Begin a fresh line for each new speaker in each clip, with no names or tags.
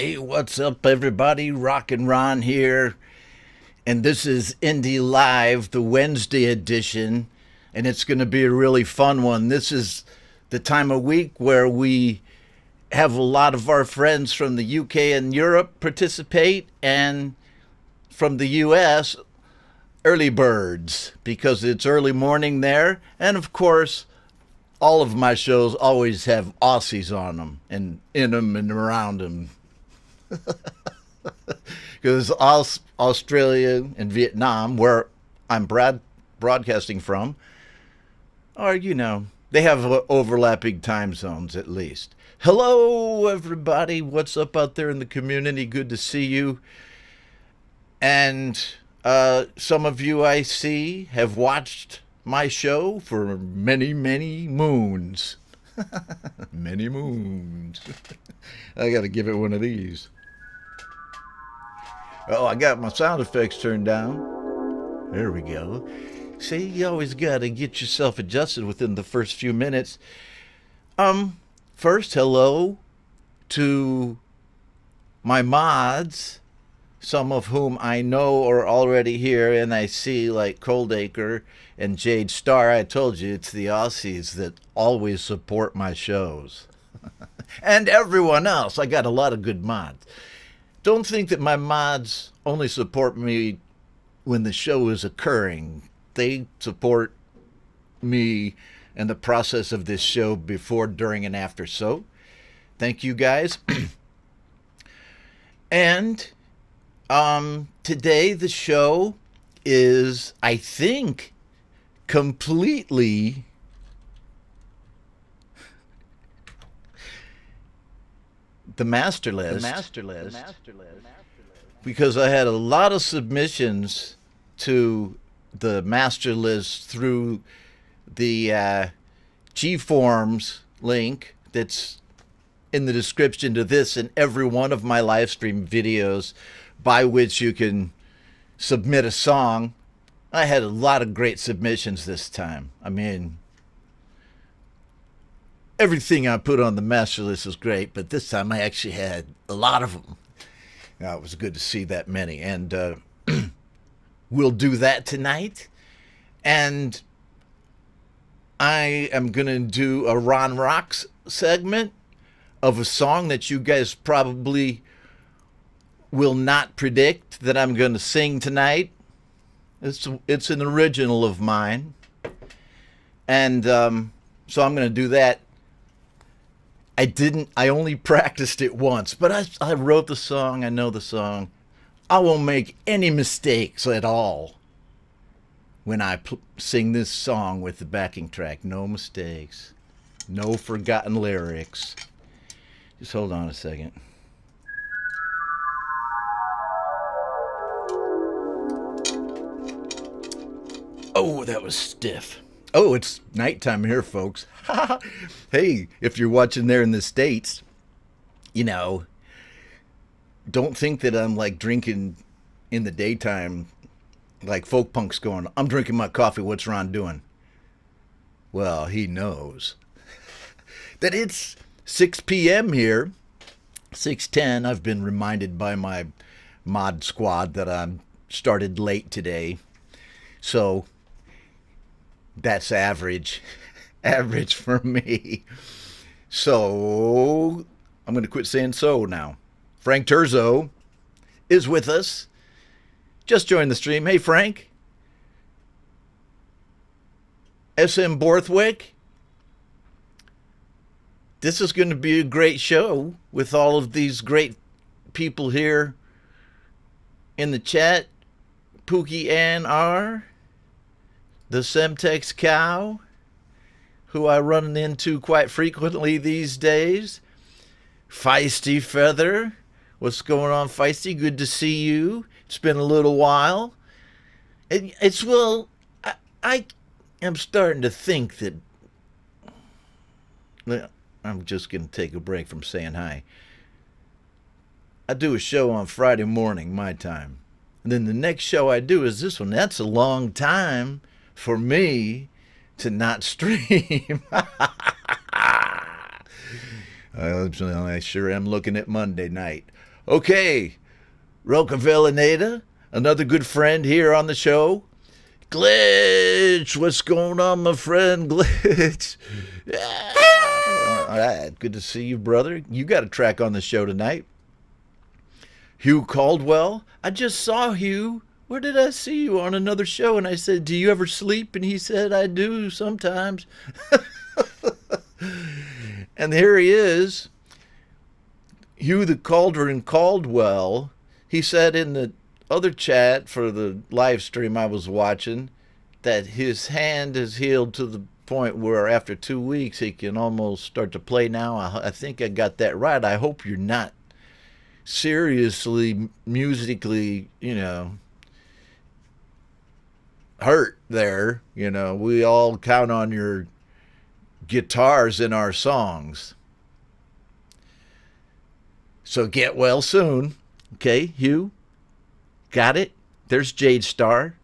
Hey, what's up, everybody? Rockin' Ron here, and this is Indie Live, the Wednesday edition, and it's going to be a really fun one. This is the time of week where we have a lot of our friends from the UK and Europe participate, and from the US, early birds, because it's early morning there, and of course, all of my shows always have Aussies on them, and in them and around them. Because Australia and Vietnam, where I'm broadcasting from, are, they have overlapping time zones at least. Hello, everybody. What's up out there in the community? Good to see you. And some of you I see have watched my show for many, many moons. Many moons. I got to give it one of these. Oh, I got my sound effects turned down. There we go. See, you always got to get yourself adjusted within the first few minutes. First, hello to my mods, some of whom I know are already here, and I see like Coldacre and Jade Star. I told you, it's the Aussies that always support my shows. And everyone else. I got a lot of good mods. Don't think that my mods only support me when the show is occurring. They support me and the process of this show before, during, and after. So, thank you guys. And today the show is, I think, completely the master list. Because I had a lot of submissions to the master list through the G-Forms link that's in the description to this and every one of my live stream videos, by which you can submit a song. I had a lot of great submissions this time. I mean, everything I put on the master list was great, but this time I actually had a lot of them. Now, it was good to see that many, and we'll do that tonight. And I am going to do a Ron Rocks segment of a song that you guys probably will not predict that I'm going to sing tonight. It's an original of mine. And so I'm going to do that. I only practiced it once, but I wrote the song. I know the song. I won't make any mistakes at all when I sing this song with the backing track. No mistakes. No forgotten lyrics. Just hold on a second. Oh, that was stiff. Oh, it's nighttime here, folks. Hey, if you're watching there in the States, don't think that I'm like drinking in the daytime like folk punk's going, I'm drinking my coffee, what's Ron doing? Well, he knows that it's 6 p.m. here, 6:10. I've been reminded by my mod squad that I started late today. So that's average for me. So I'm going to quit saying so now. Frank Terzo is with us. Just joined the stream. Hey, Frank. SM Borthwick. This is going to be a great show with all of these great people here in the chat. Pookie Ann R. The Semtex Cow, who I run into quite frequently these days. Feisty Feather. What's going on, Feisty? Good to see you. It's been a little while. I am starting to think that... I'm just going to take a break from saying hi. I do a show on Friday morning, my time. And then the next show I do is this one. That's a long time for me to not stream. I sure am looking at Monday night. Okay, Rocavellinata, another good friend here on the show. Glitch, what's going on, my friend Glitch? Yeah. All right, good to see you, brother. You got a track on the show tonight. Hugh Caldwell, I just saw Hugh. Where did I see you on another show? And I said, do you ever sleep? And he said, I do sometimes. And here he is, Hugh the Cauldron Caldwell. He said in the other chat for the live stream I was watching that his hand is healed to the point where after 2 weeks he can almost start to play now. I think I got that right. I hope you're not seriously musically, hurt there. We all count on your guitars in our songs. So get well soon. Okay, Hugh? Got it? There's Jade Star.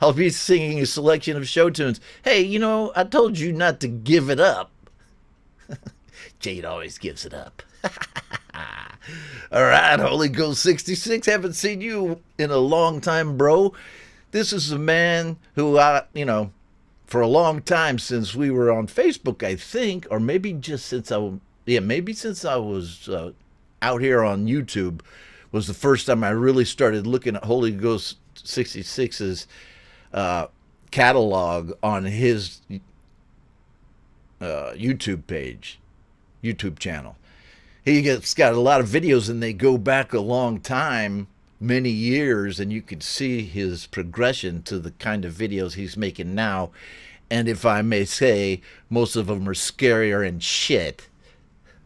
I'll be singing a selection of show tunes. Hey, I told you not to give it up. Jade always gives it up. All right, Holy Ghost 66. Haven't seen you in a long time, bro. This is a man who for a long time since we were on Facebook, I think, or maybe just since since I was out here on YouTube, was the first time I really started looking at Holy Ghost 66's catalog on his YouTube channel. He's got a lot of videos, and they go back a long time, many years, and you can see his progression to the kind of videos he's making now. And if I may say, most of them are scarier and shit.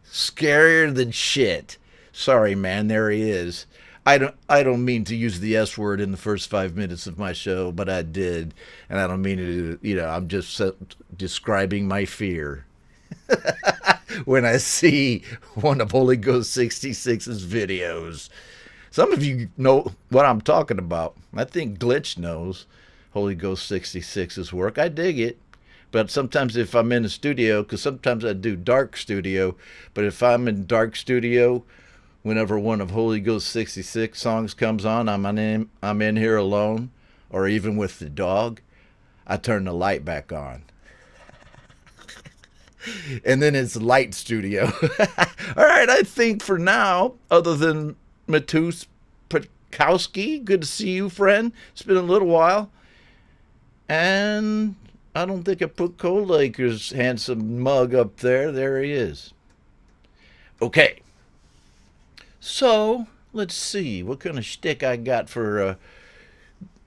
Scarier than shit. Sorry, man, there he is. I don't mean to use the S word in the first 5 minutes of my show, but I did. And I don't mean to, I'm just describing my fear when I see one of Holy Ghost 66's videos. Some of you know what I'm talking about. I think Glitch knows Holy Ghost 66's work. I dig it. But sometimes if I'm in a studio, because sometimes I do dark studio, but if I'm in dark studio, whenever one of Holy Ghost 66 songs comes on, I'm in here alone, or even with the dog, I turn the light back on. And then it's light studio. All right, I think for now, other than Matus Pekowski, good to see you, friend. It's been a little while. And I don't think I put Cold Laker's handsome mug up there. There he is. Okay. So, let's see. What kind of shtick I got for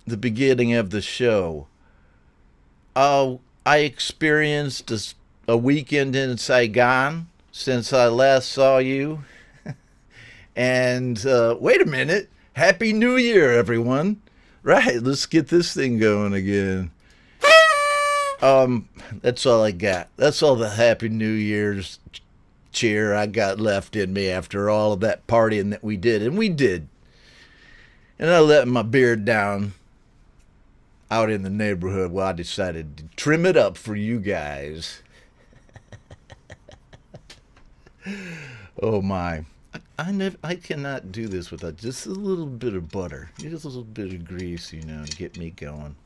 the beginning of the show. I experienced a weekend in Saigon since I last saw you. And wait a minute. Happy New Year, everyone. Right, let's get this thing going again. That's all I got. That's all the Happy New Year's cheer I got left in me after all of that partying that we did. And we did. And I let my beard down out in the neighborhood. Well, I decided to trim it up for you guys. Oh my. I cannot do this without just a little bit of butter. Just a little bit of grease, to get me going.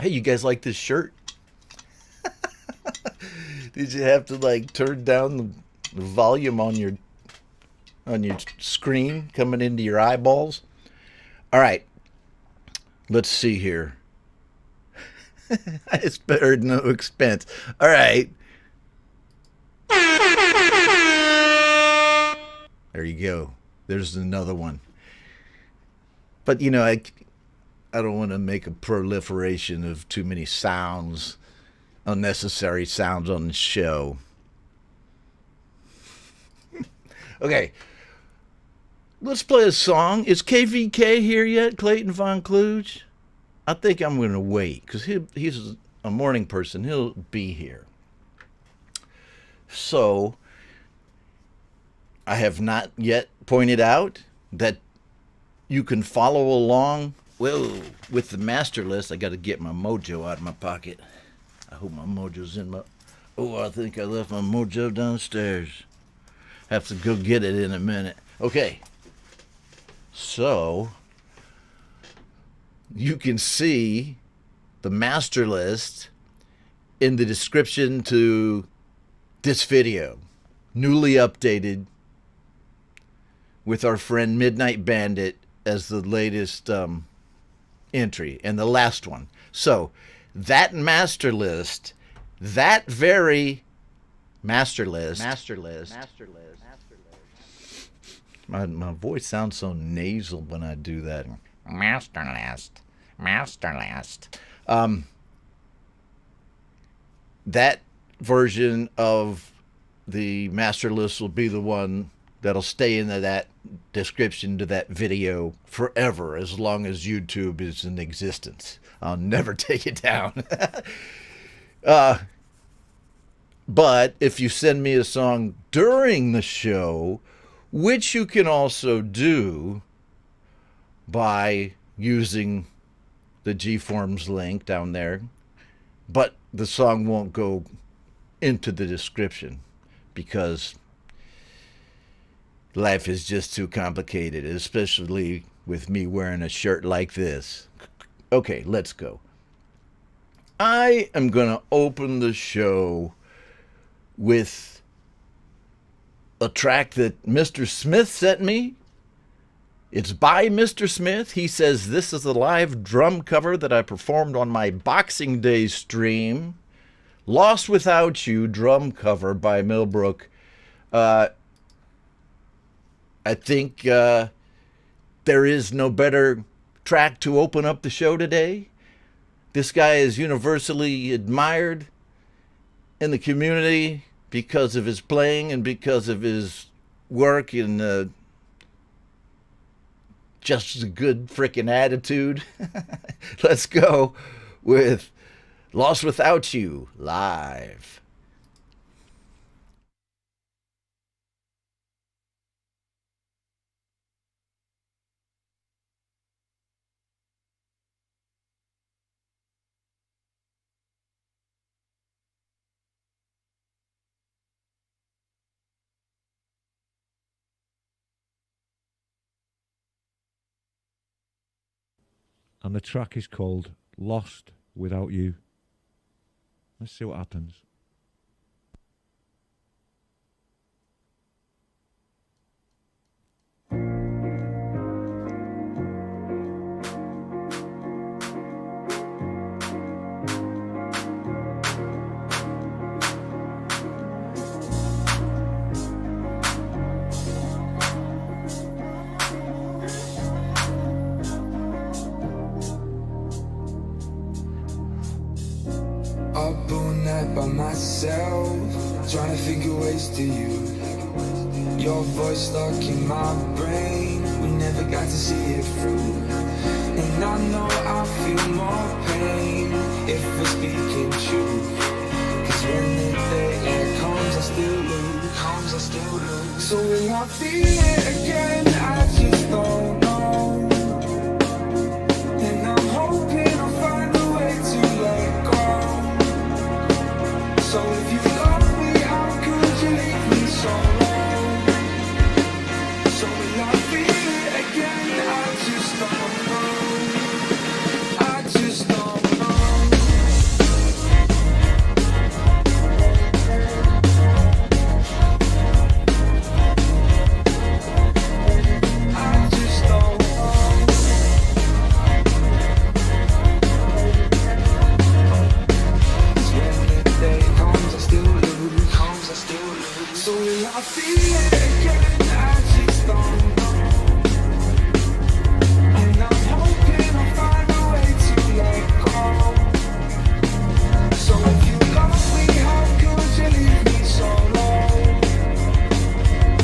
Hey, you guys like this shirt? Did you have to turn down the volume on your screen coming into your eyeballs? All right. Let's see here. I spared no expense. All right. There you go. There's another one. But, I don't want to make a proliferation of too many sounds, unnecessary sounds on the show. Okay. Let's play a song. Is KVK here yet, Clayton Von Kluge? I think I'm going to wait, because he's a morning person. He'll be here. So, I have not yet pointed out that you can follow along with the master list. I got to get my mojo out of my pocket. I hope my mojo's in my Oh, I think I left my mojo downstairs. Have to go get it in a minute. Okay. So, you can see the master list in the description to this video. Newly updated with our friend Midnight Bandit as the latest entry and the last one. So, that master list, that very master list. My voice sounds so nasal when I do that.
Master list.
That version of the master list will be the one that'll stay in that description to that video forever, as long as YouTube is in existence. I'll never take it down. But if you send me a song during the show, which you can also do by using the G-Forms link down there, but the song won't go into the description because life is just too complicated, especially with me wearing a shirt like this. Okay, let's go. I am going to open the show with a track that Mr. Smith sent me. It's by Mr. Smith. He says this is a live drum cover that I performed on my Boxing Day stream. Lost Without You drum cover by Millbrook. I think there is no better track to open up the show today. This guy is universally admired in the community because of his playing and because of his work and just a good freaking attitude. Let's go with Lost Without You live.
And the track is called Lost Without You. Let's see what happens.
Up all night by myself, trying to figure ways to you. Your voice stuck in my brain, we never got to see it through. And I know I feel more pain if we're speaking truth. Cause when the day comes I still lose. So will I feel it again? I just don't know. And I'm hoping I'll find a way to let go. So if you love me, how could you leave me so low? So will I feel it again? I just don't know. I just don't know. I just don't know. Cause when the day comes I still lose. So will I feel it again? I just don't know. And I'm hoping I'll find a way to let go. So if you love me, how could you leave me so low?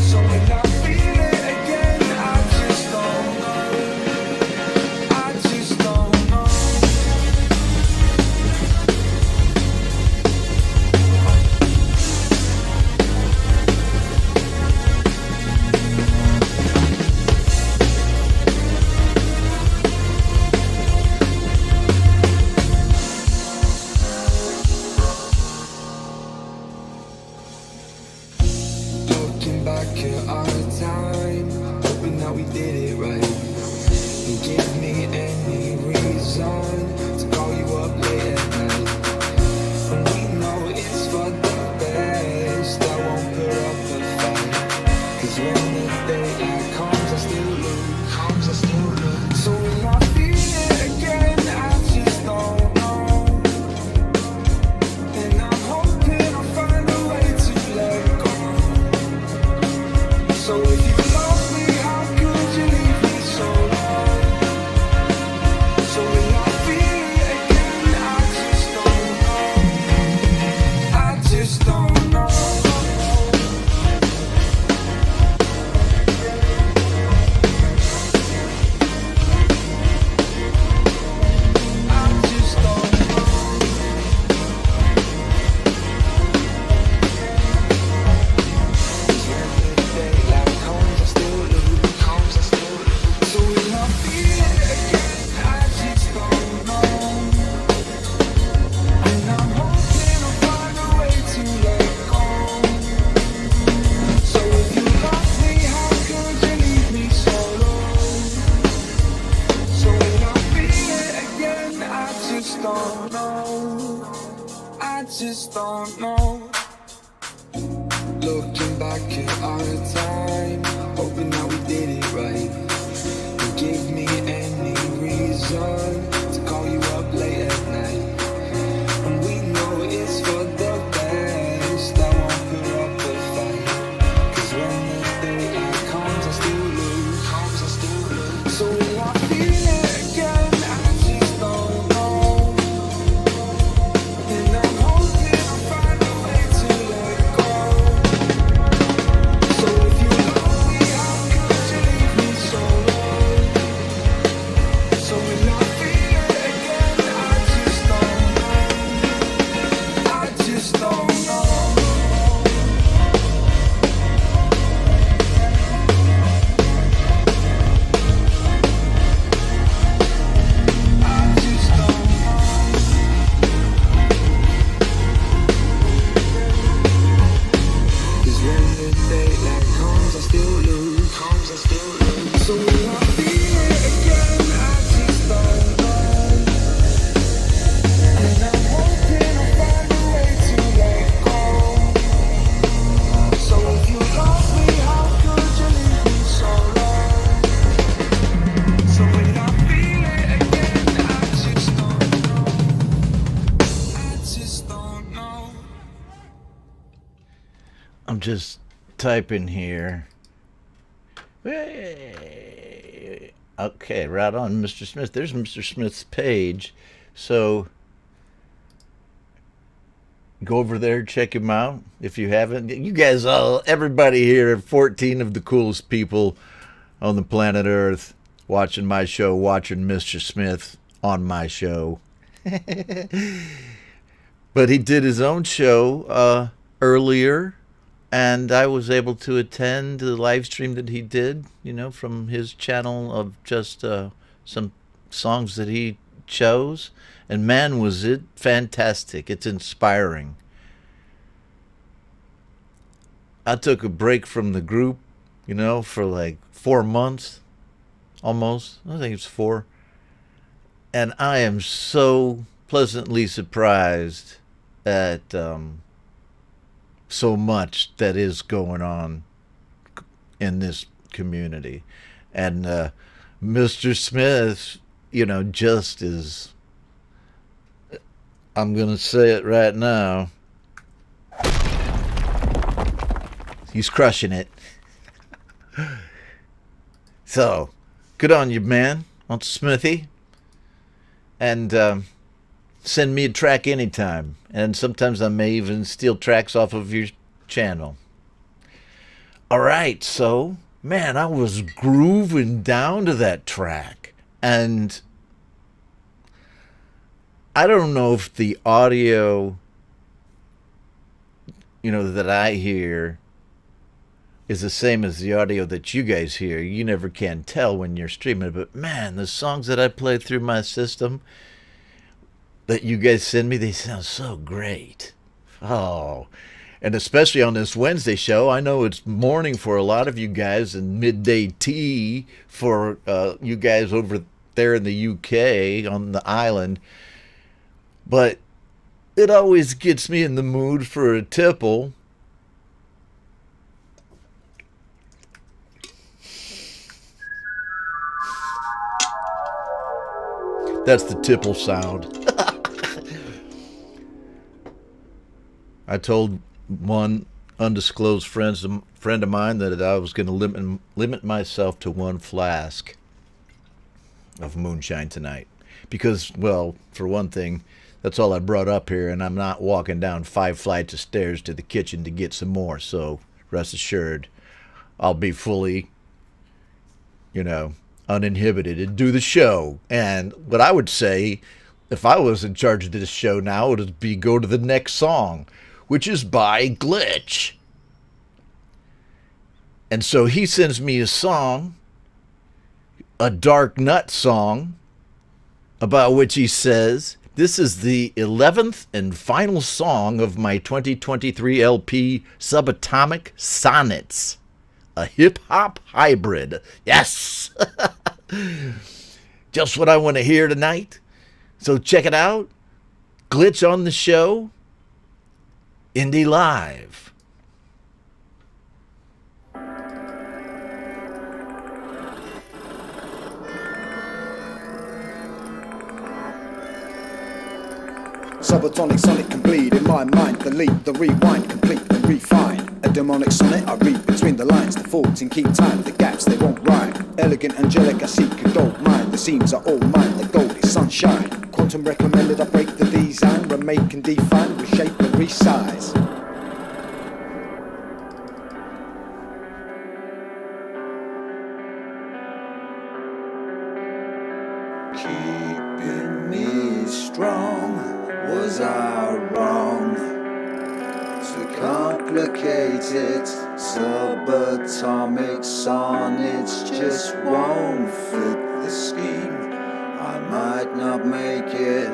So will I feel it again? I just don't know. I just don't know. at our time, hoping that we did it right. And give me any reason to call you up late at night. And we know it's for the best, I won't put up a fight. Cause when the daylight comes, I still lose. So will I feel it again? I just don't know. And I'm hoping I'll find a way to let go. So if you love me, how could you leave me so long? So will I feel it again? I just don't know. I just don't know. I just don't know. Cause when the daylight comes, I still lose. So will I feel it again? I just don't know. And I'm hoping I'll find a way to let go. So if you love me, how could you leave me so low? So will I feel it again? I just don't know. I just don't know. Looking back at our time, hoping that we did it right. And give me any reason to call you up late at night. And we know it's for the best, I won't put up a fight. Cause when the daylight comes, I still lose. So will I feel it again? I just don't know. And I'm hoping I'll find a way to let go. So if you love me, how could you leave me so low? So will I feel it again? I just don't know. I just don't know. I just don't know. Cause when the daylight comes, I still lose. So will I feel it again? I just don't know. And I'm hoping I'll find a way to let go. So if you love me, how could you leave me so long? So will I feel it again? I just don't know. I just don't know.
I'm just typing here. Hey. Okay, right on, Mr. Smith. There's Mr. Smith's page. So go over there, check him out if you haven't. You guys all, everybody here, 14 of the coolest people on the planet Earth, watching my show, watching Mr. Smith on my show. But he did his own show earlier, and I was able to attend the live stream that he did, from his channel of just some songs that he chose. And man, was it fantastic. It's inspiring. I took a break from the group, for like 4 months, almost. I think it's 4. And I am so pleasantly surprised at so much that is going on in this community. And Mr. Smith, just is, I'm going to say it right now, he's crushing it. So, good on you, man, on Smithy. And send me a track anytime. And sometimes I may even steal tracks off of your channel. All right, so, man, I was grooving down to that track. And I don't know if the audio, that I hear is the same as the audio that you guys hear. You never can tell when you're streaming. But, man, the songs that I play through my system that you guys send me, they sound so great. Oh, And especially on this Wednesday show, I know it's morning for a lot of you guys and midday tea for you guys over there in the UK on the island. But it always gets me in the mood for a tipple. That's the tipple sound. I told one undisclosed friend of mine that I was going to limit myself to one flask of moonshine tonight. Because, well, for one thing, that's all I brought up here, and I'm not walking down 5 flights of stairs to the kitchen to get some more. So rest assured, I'll be fully, uninhibited and do the show. And what I would say, if I was in charge of this show now, would be go to the next song, which is by Glitch. And so he sends me a song, a Dark Nut song, about which he says, this is the 11th and final song of my 2023 LP, Subatomic Sonnets, a hip-hop hybrid. Yes! Just what I want to hear tonight. So check it out. Glitch on the show. Indie Live.
Subatomic sonic can bleed in my mind. The lead, the rewind, complete and refine. A demonic sonnet I read between the lines. The faults in keep time, the gaps they won't rhyme. Elegant, angelic, I seek a gold mine. The seams are all mine, the gold is sunshine. Quantum recommended I break the design. Remake and define, reshape and resize. Keeping me strong, was I wrong to complicate it? Subatomic sonnets just won't fit the scheme. I might not make it.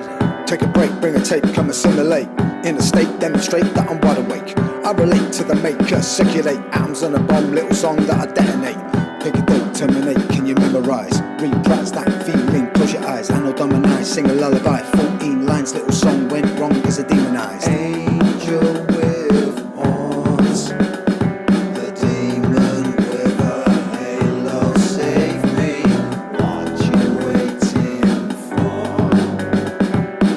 Take a break, bring a tape, come assimilate. In a state, demonstrate that I'm wide awake. I relate to the maker, circulate atoms on a bomb, little song that I detonate. Pick a date, terminate, can you memorize? Reprise that feeling, close your eyes, anodyminize, sing a lullaby. 14 lines, little song went wrong, is a demonized angel with horns. The demon with a halo, save me. What you waiting for?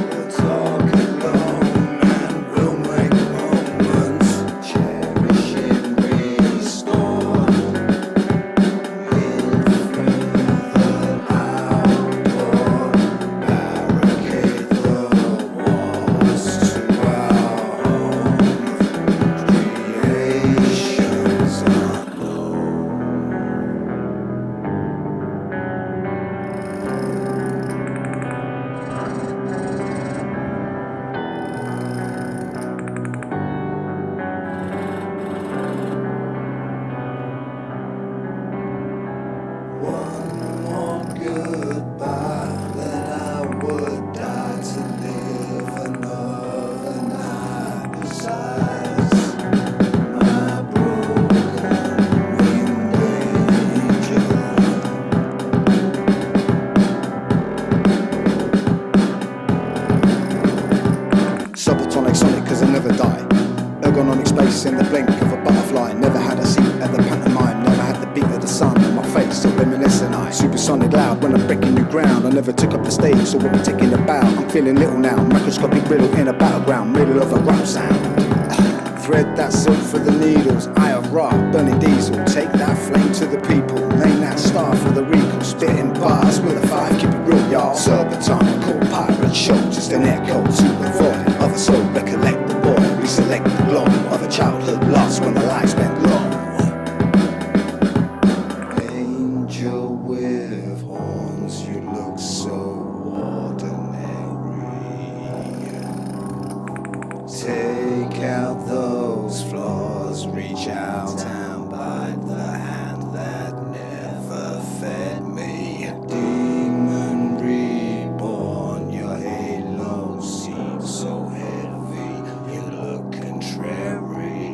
We'll talk alone and we'll make moments. Cherishing, restored. Subatomic sonic cause I never die. Ergonomic space in the blink of a butterfly. Never had a seat at the pantomime. Never had the beat of the sun on my face. So reminiscent I supersonic loud when I'm breaking new ground. I never took up the stage so when I'm taking a bow. I'm feeling little now. Microscopic riddle in a battleground. Middle of a rap sound. Thread that silk for the needles. Eye of Ra, burning diesel. Take that flame to the people. Name that star for the recall. Spitting bars with a 5, keep it real, y'all. Subatomic pirate show, just an echo to the void of a soul. Recollect the boy, reselect the glow of a childhood lost when the lights went low. Angel with horns, you look so ordinary. Take out those flaws, reach out and bite the hand that never fed me. Demon reborn, your halo seems so heavy, you look contrary.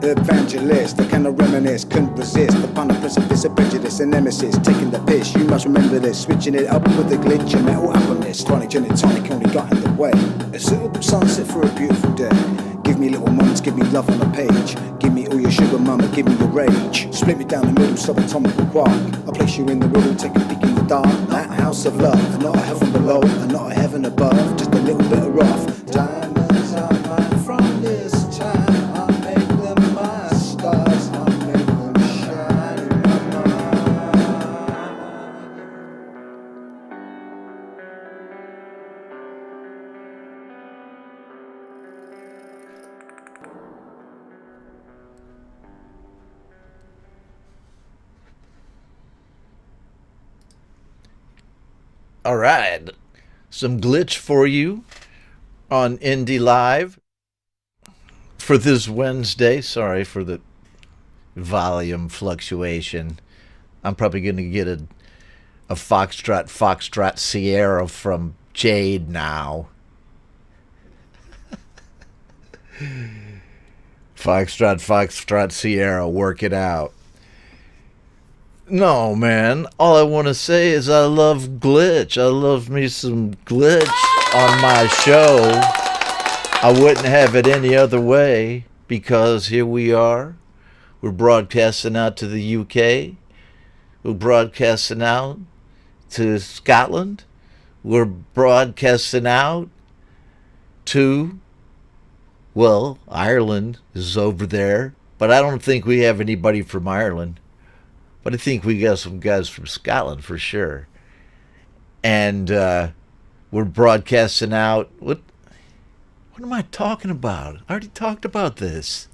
evangelist. I cannot reminisce, couldn't resist upon the precipice of prejudice and nemesis. Taking the piss, you must remember this. Switching it up with a glitch, a metal alchemist. Tonic, gin and tonic only got in the way. A suitable sunset for a beautiful day. Give me little moments, give me love on the page. Give me all your sugar mama, give me your rage. Split me down the middle, subatomic quark. I'll place you in the middle, take a peek in the dark. That house of love, not a heaven below, and not a heaven above. Just a little bit of rough. Diamonds are mine from this time. I'll make them my stars, I'll make them shine in my mind.
All right, some glitch for you on Indie Live for this Wednesday. Sorry for the volume fluctuation. I'm probably going to get a Foxtrot Sierra from Jade now. Foxtrot Sierra, work it out. No, man. All I want to say is I love glitch. I love me some glitch on my show. I wouldn't have it any other way because here we are. We're broadcasting out to the UK. We're broadcasting out to Scotland. We're broadcasting out to, well, Ireland is over there. But I don't think we have anybody from Ireland. But I think we got some guys from Scotland for sure. And we're broadcasting out. What am I talking about? I already talked about this.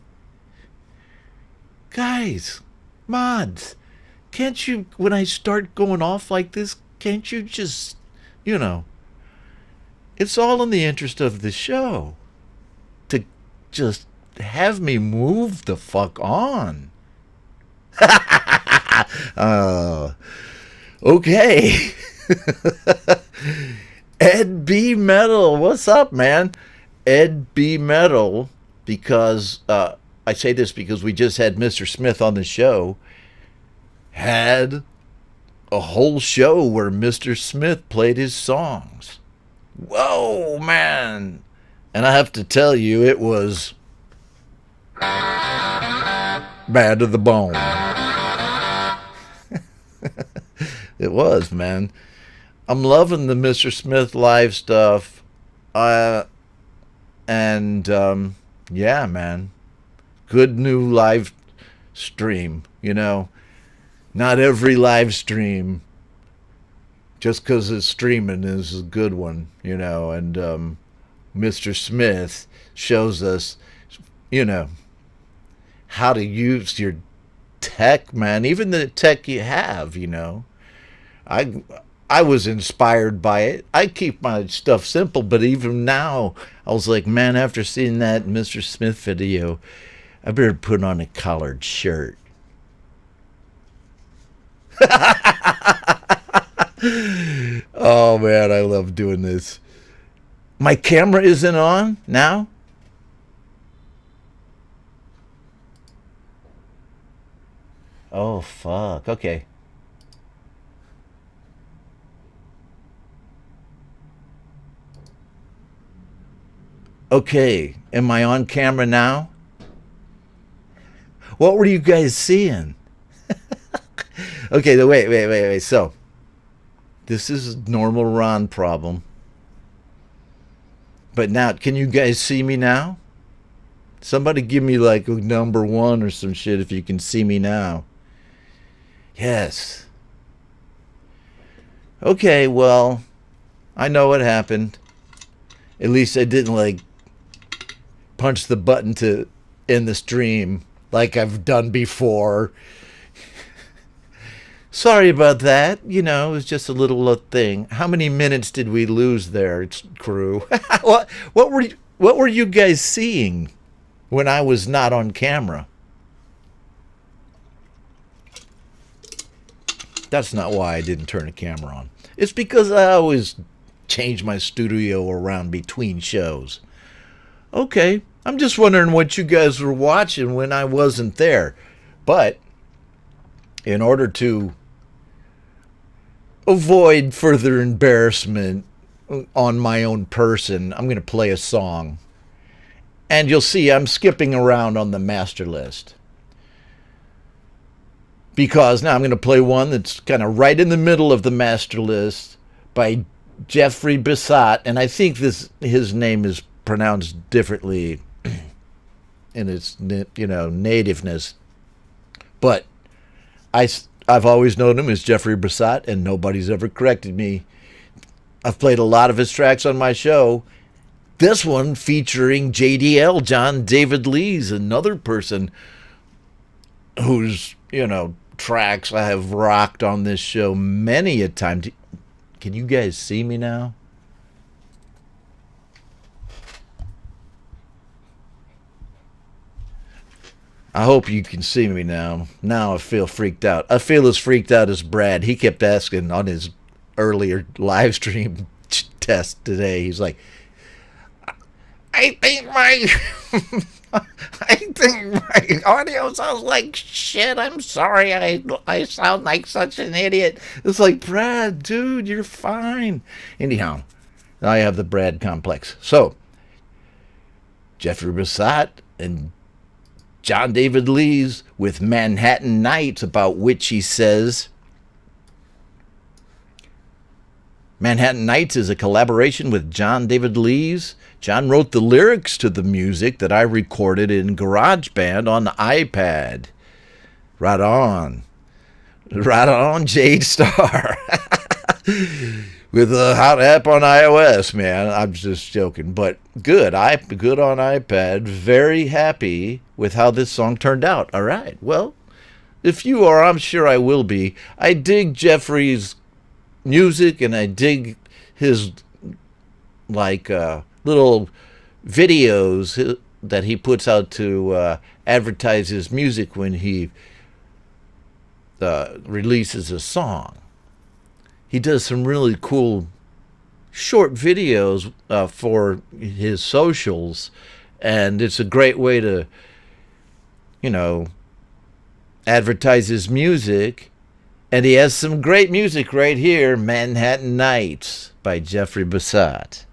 Guys, mods, can't you, when I start going off like this, can't you just, it's all in the interest of the show to just have me move the fuck on. Okay. Ed B. Metal, what's up, man? Ed B. Metal, because I say this because we just had Mr. Smith on the show, had a whole show where Mr. Smith played his songs. Whoa, man. And I have to tell you, it was bad to the bone. It was, man. I'm loving the Mr. Smith live stuff. Yeah, man. Good new live stream, Not every live stream, just because it's streaming, is a good one, And Mr. Smith shows us, how to use your tech, man. Even the tech you have, I was inspired by it. I keep my stuff simple, but even now, I was like, man, after seeing that Mr. Smith video, I better put on a collared shirt. Oh, man, I love doing this. My camera isn't on now? Oh, fuck. Okay. Okay, am I on camera now? What were you guys seeing? Okay, wait. So, this is a normal Ron problem. But now, can you guys see me now? Somebody give me like a number 1 or some shit if you can see me now. Yes. Okay, well, I know what happened. At least I didn't like punch the button to end the stream like I've done before. Sorry about that. It was just a little thing. How many minutes did we lose there, crew? What were you guys seeing when I was not on camera? That's not why I didn't turn the camera on. It's because I always change my studio around between shows. Okay, I'm just wondering what you guys were watching when I wasn't there. But in order to avoid further embarrassment on my own person, I'm going to play a song. And you'll see I'm skipping around on the master list. Because now I'm going to play one that's kind of right in the middle of the master list by Jeffrey Bissott. And I think his name is pronounced differently in its nativeness. But I've always known him as Jeffrey Bissott, and nobody's ever corrected me. I've played a lot of his tracks on my show. This one featuring JDL, John David Lees, another person whose, tracks I have rocked on this show many a time. Can you guys see me now? I hope you can see me now. Now I feel freaked out. I feel as freaked out as Brad. He kept asking on his earlier live stream test today. He's like, I think my audio sounds like shit. I'm sorry. I sound like such an idiot. It's like, Brad, dude, you're fine. Anyhow, I have the Brad complex. So, Jeffrey Bissott and John David Lees with Manhattan Nights, about which he says, Manhattan Nights is a collaboration with John David Lees. John wrote the lyrics to the music that I recorded in GarageBand on the iPad. Right on. Right on, Jade Star. With a hot app on iOS, man. I'm just joking. But good. Good on iPad. Very happy with how this song turned out. All right. Well, if you are, I'm sure I will be. I dig Jeffrey's music, and I dig his little videos that he puts out to advertise his music when he releases a song. He does some really cool short videos for his socials, and it's a great way to, advertise his music. And he has some great music right here, Manhattan Nights by Jeffrey Bissott.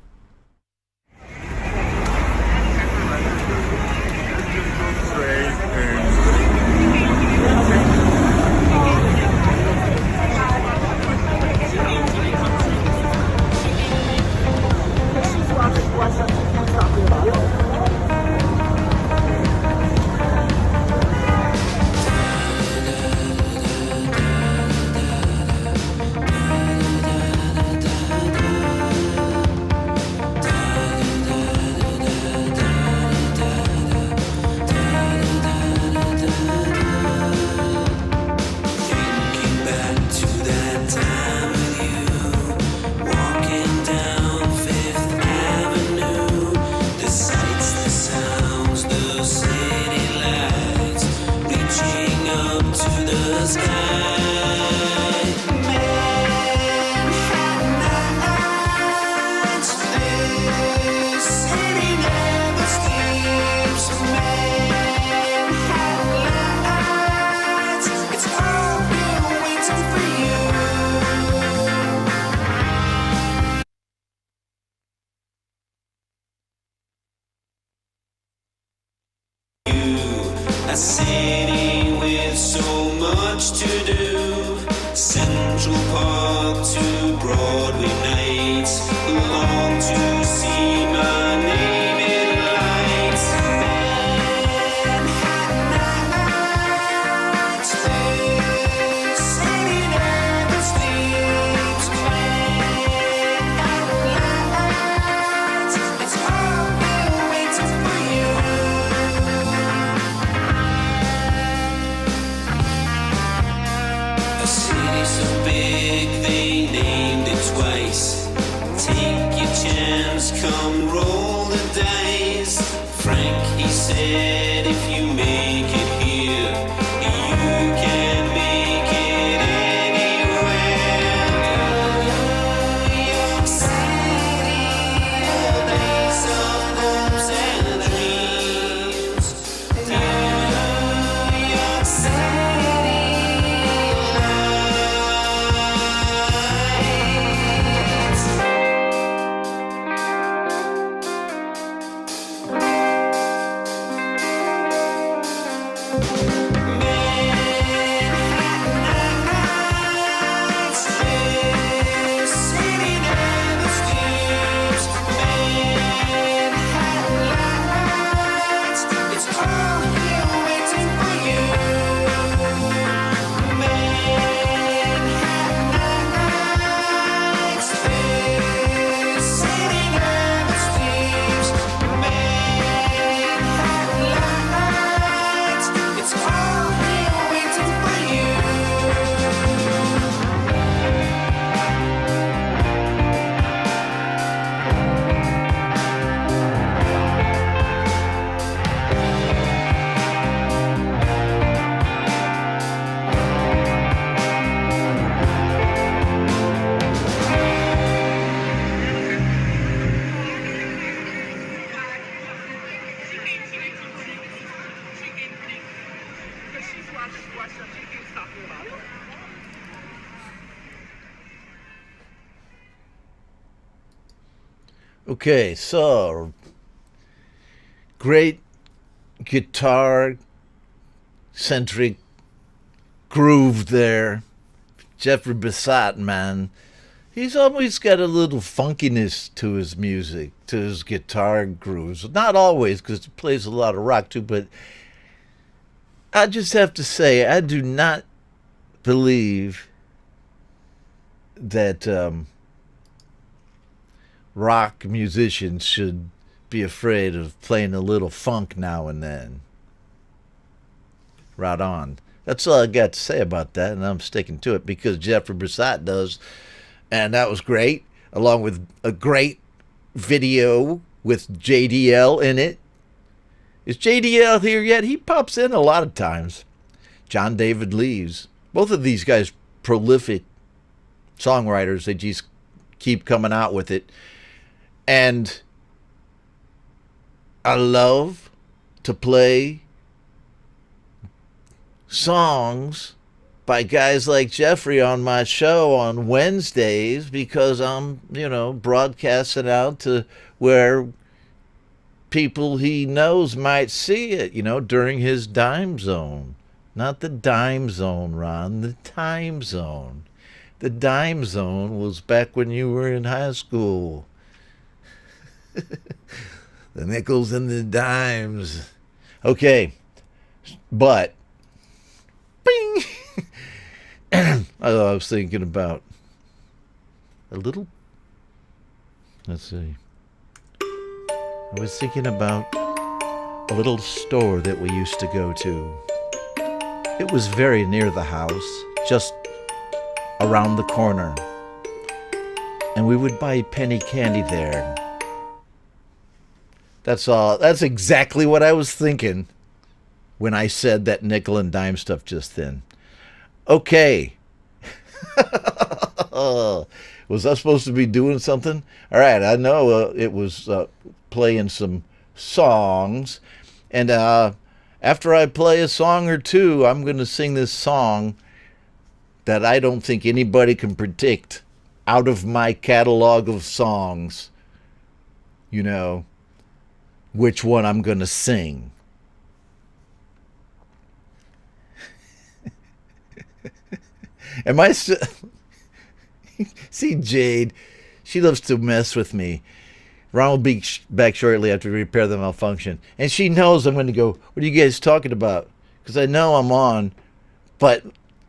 A city with so much to do. Central Park to Broadway nights. Long to see my name in lights. Manhattan nights. This city never sleeps. Manhattan nights. It's all been waiting for you. A city so big they named it twice. Take your chance, come roll the dice. Frank, he said, if you make it here, you can make it anywhere. New York City, a place of hopes and dreams.
Okay, so great guitar centric groove there. Jeffrey Bissett, man. He's always got a little funkiness to his music, to his guitar grooves. Not always, because he plays a lot of rock too, but I just have to say, I do not believe that rock musicians should be afraid of playing a little funk now and then. Right on. That's all I got to say about that, and I'm sticking to it because Jeffrey Bissett does. And that was great, along with a great video with JDL in it. Is JDL here yet? He pops in a lot of times. John David Lees. Both of these guys, prolific songwriters. They just keep coming out with it. And I love to play songs by guys like Jeffrey on my show on Wednesdays because I'm, broadcasting out to where people he knows might see it, during his dime zone. Not the dime zone, Ron, the time zone. The dime zone was back when you were in high school. The nickels and the dimes. Okay, but bing. I was thinking about a little. Let's see. I was thinking about a little store that we used to go to. It was very near the house, just around the corner. And we would buy penny candy there. That's all. That's exactly what I was thinking when I said that nickel and dime stuff just then. Okay. Was I supposed to be doing something? All right, I know it was playing some songs. And after I play a song or two, I'm going to sing this song that I don't think anybody can predict out of my catalog of songs. Which one I'm going to sing. Am I still... See, Jade, she loves to mess with me. Ron will be back shortly after we repair the malfunction. And she knows I'm going to go, what are you guys talking about? Because I know I'm on, but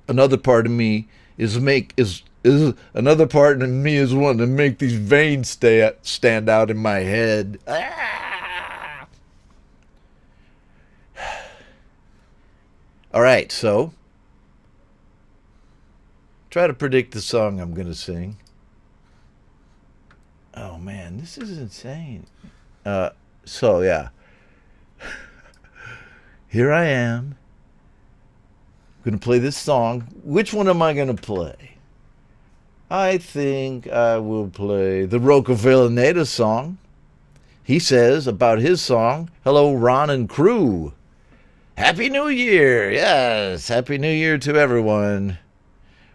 another part of me is another part of me is wanting to make these veins stand out in my head. All right, so try to predict the song I'm going to sing. Oh, man, this is insane. So, yeah. Here I am. I'm going to play this song. Which one am I going to play? I think I will play the Rocco Villaneda song. He says about his song, hello, Ron and crew. Happy New Year. Yes, Happy New Year to everyone.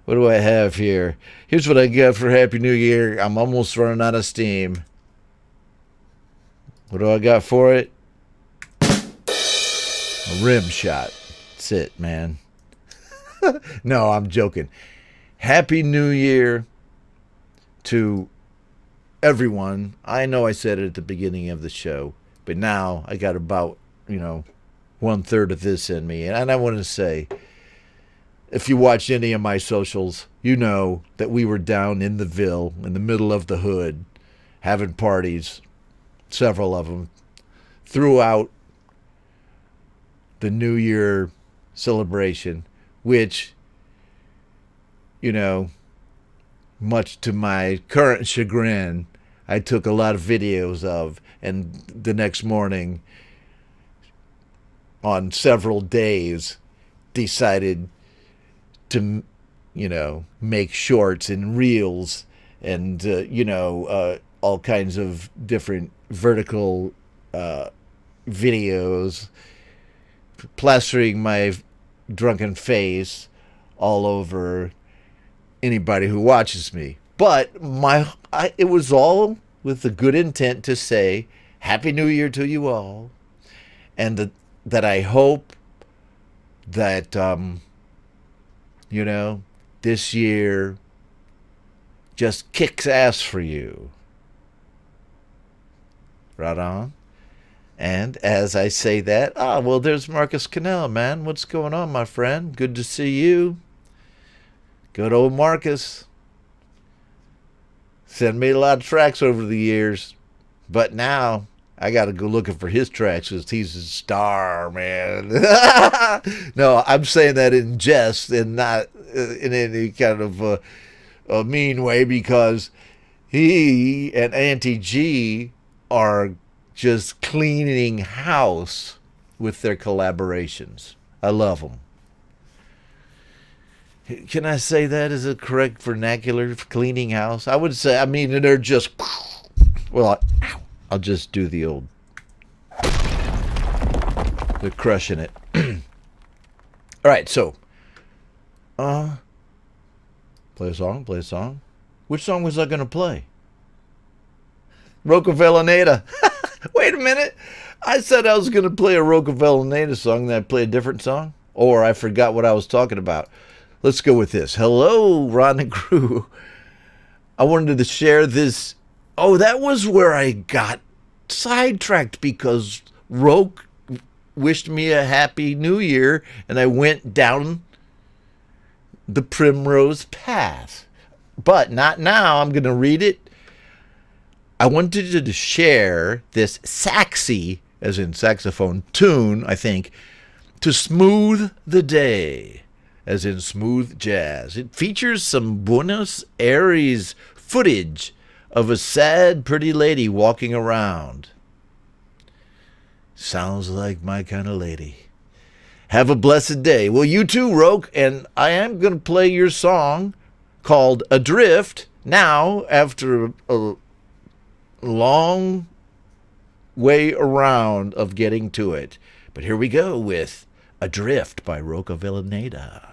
What do I have here? Here's what I got for Happy New Year. I'm almost running out of steam. What do I got for it? A rim shot. That's it, man. No, I'm joking. Happy New Year to everyone. I know I said it at the beginning of the show, but now I got about, 1/3 of this in me. And I want to say, if you watched any of my socials, you know that we were down in the Ville, in the middle of the hood, having parties, several of them, throughout the New Year celebration, which, much to my current chagrin, I took a lot of videos of, and the next morning, on several days, decided to, make shorts and reels and, all kinds of different vertical videos, plastering my drunken face all over anybody who watches me. But it was all with the good intent to say Happy New Year to you all, and that I hope that this year just kicks ass for you. Right on. And as I say that, there's Marcus Cannell, man. What's going on, my friend? Good to see you. Good old Marcus. Sent me a lot of tracks over the years, but now I got to go looking for his tracks because he's a star, man. No, I'm saying that in jest and not in any kind of a mean way, because he and Auntie G are just cleaning house with their collaborations. I love them. Can I say that is a correct vernacular for cleaning house? I would say, they're just, I'll just do the old, they're crushing it. All right, so, play a song. Which song was I going to play? Rockavellaneda. Wait a minute. I said I was going to play a Rockavellaneda song, then I play a different song? Or I forgot what I was talking about. Let's go with this. Hello, Ron and Crew. I wanted to share this. Oh, that was where I got sidetracked because Roke wished me a happy new year, and I went down the primrose path. But not now. I'm going to read it. I wanted to share this saxy, as in saxophone, tune, I think, to smooth the day, as in smooth jazz. It features some Buenos Aires footage of a sad, pretty lady walking around. Sounds like my kind of lady. Have a blessed day. Well, you too, Roke, and I am going to play your song called Adrift now, after a long way around of getting to it. But here we go with Adrift by Rockavellaneda.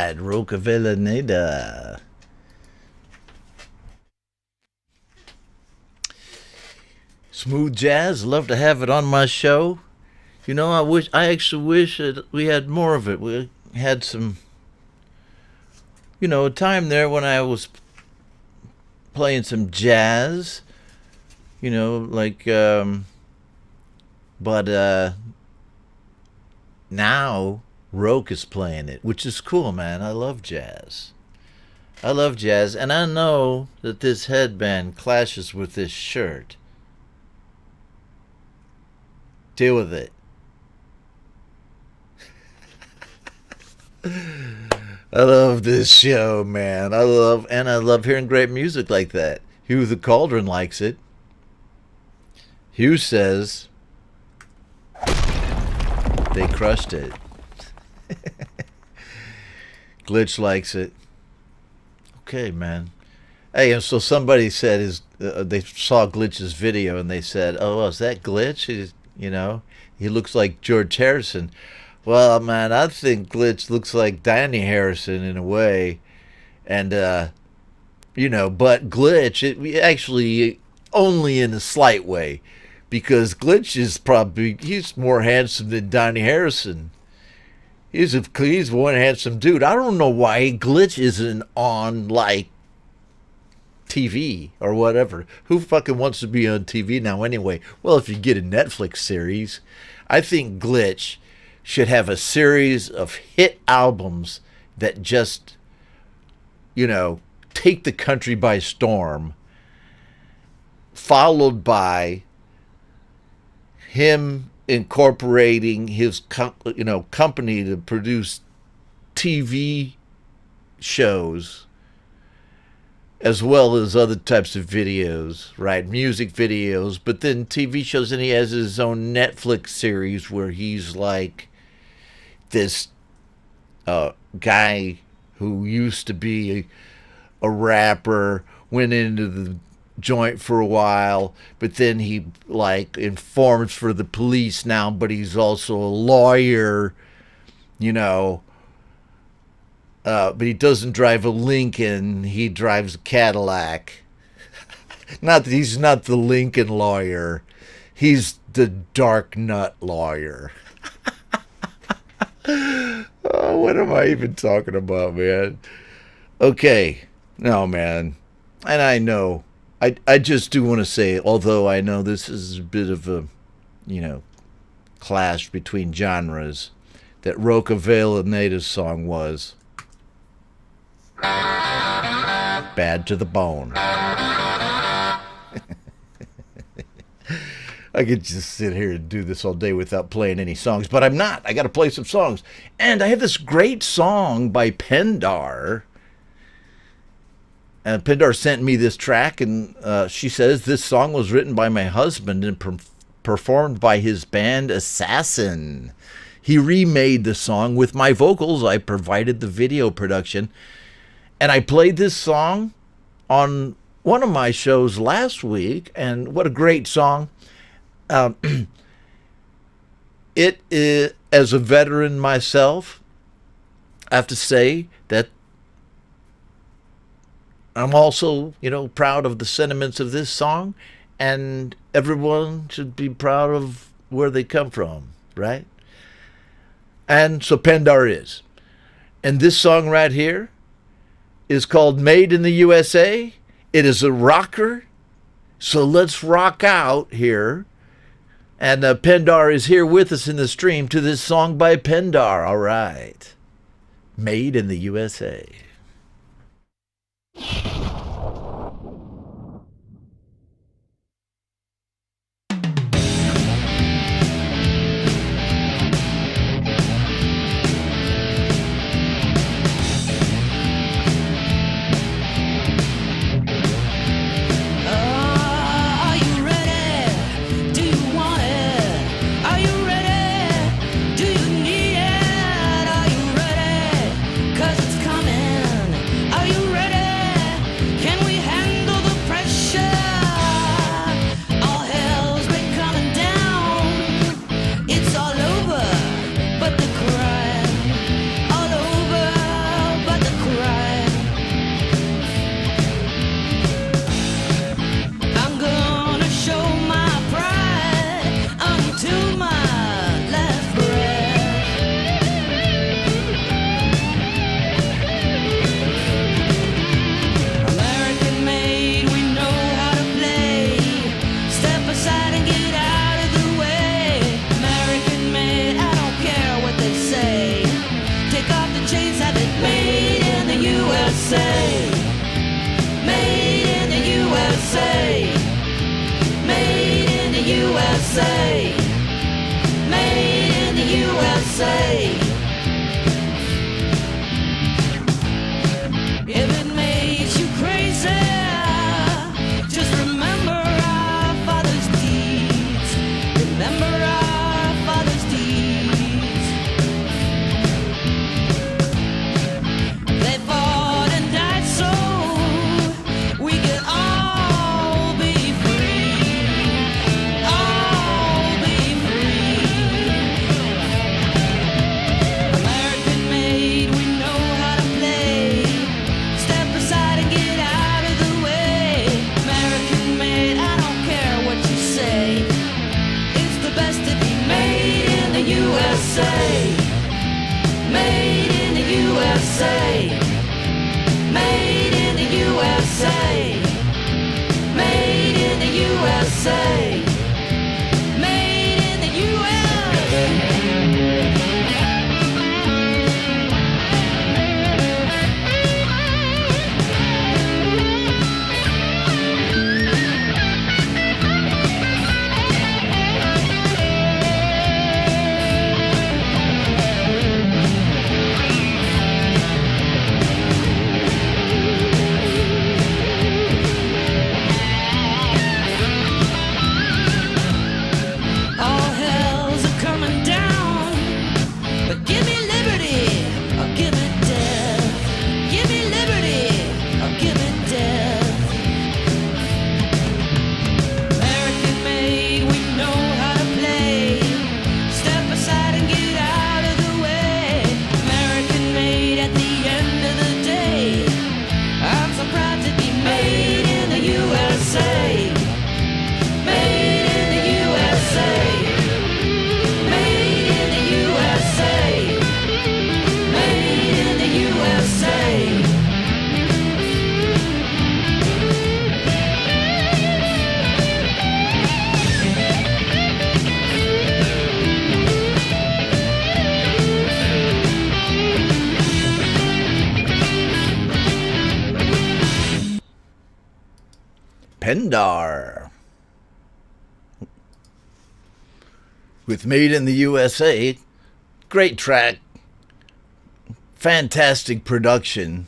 right, Roca Villaneda. Smooth jazz, love to have it on my show. You know, I actually wish that we had more of it. We had some, you know, a time there when I was playing some jazz, you know, like, but now Roke is playing it, which is cool, man. I love jazz. I love jazz, and I know that this headband clashes with this shirt. Deal with it. I love this show, man. I love hearing great music like that. Hugh the Cauldron likes it. Hugh says they crushed it. Glitch likes it. Okay, man. Hey, and so somebody said they saw Glitch's video and they said, "Oh, is that Glitch? You know, he looks like George Harrison." Well, man, I think Glitch looks like Danny Harrison in a way, and you know, but Glitch actually only in a slight way, because Glitch is he's more handsome than Danny Harrison. He's one handsome dude. I don't know why Glitch isn't on like TV or whatever. Who fucking wants to be on TV now anyway? Well, if you get a Netflix series, I think Glitch should have a series of hit albums that just, you know, take the country by storm, followed by him incorporating his company to produce TV shows as well as other types of videos, right? Music videos, but then TV shows, and he has his own Netflix series where he's like this guy who used to be a rapper, went into the joint for a while, but then he like informs for the police now, but he's also a lawyer, you know, but he doesn't drive a Lincoln, he drives a Cadillac. Not that he's not the Lincoln lawyer, he's the dark nut lawyer. Oh, what am I even talking about, man? Okay, no, man, and I know, I just do want to say, although I know this is a bit of a, you know, clash between genres, that Roca Villanada's song was bad to the bone. I could just sit here and do this all day without playing any songs, but I'm not. I got to play some songs. And I have this great song by Pendar. And Pendar sent me this track, and she says this song was written by my husband and performed by his band Assassin. He remade the song with my vocals. I provided the video production. And I played this song on one of my shows last week, and what a great song. It is, as a veteran myself, I have to say that I'm also, you know, proud of the sentiments of this song, and everyone should be proud of where they come from, right? And so Pendar is. And this song right here is called Made in the USA. It is a rocker. So let's rock out here. And Pendar is here with us in the stream to this song by Pendar. All right. Made in the USA.
Are you ready? Do you need it? Are you ready? 'Cause it's coming. USA. Made in the USA. Made in the USA. Made in the USA. Made in the USA. All hells are coming down, but give me liberty or give me death. Give me liberty or give me death. American made, we know how to play. Step aside and get out of the way. American made at the end of the day. I'm so proud to be made in the USA. Made in the USA. Made in the USA. Made in the USA.
Pendar with Made in the USA. Great track, fantastic production.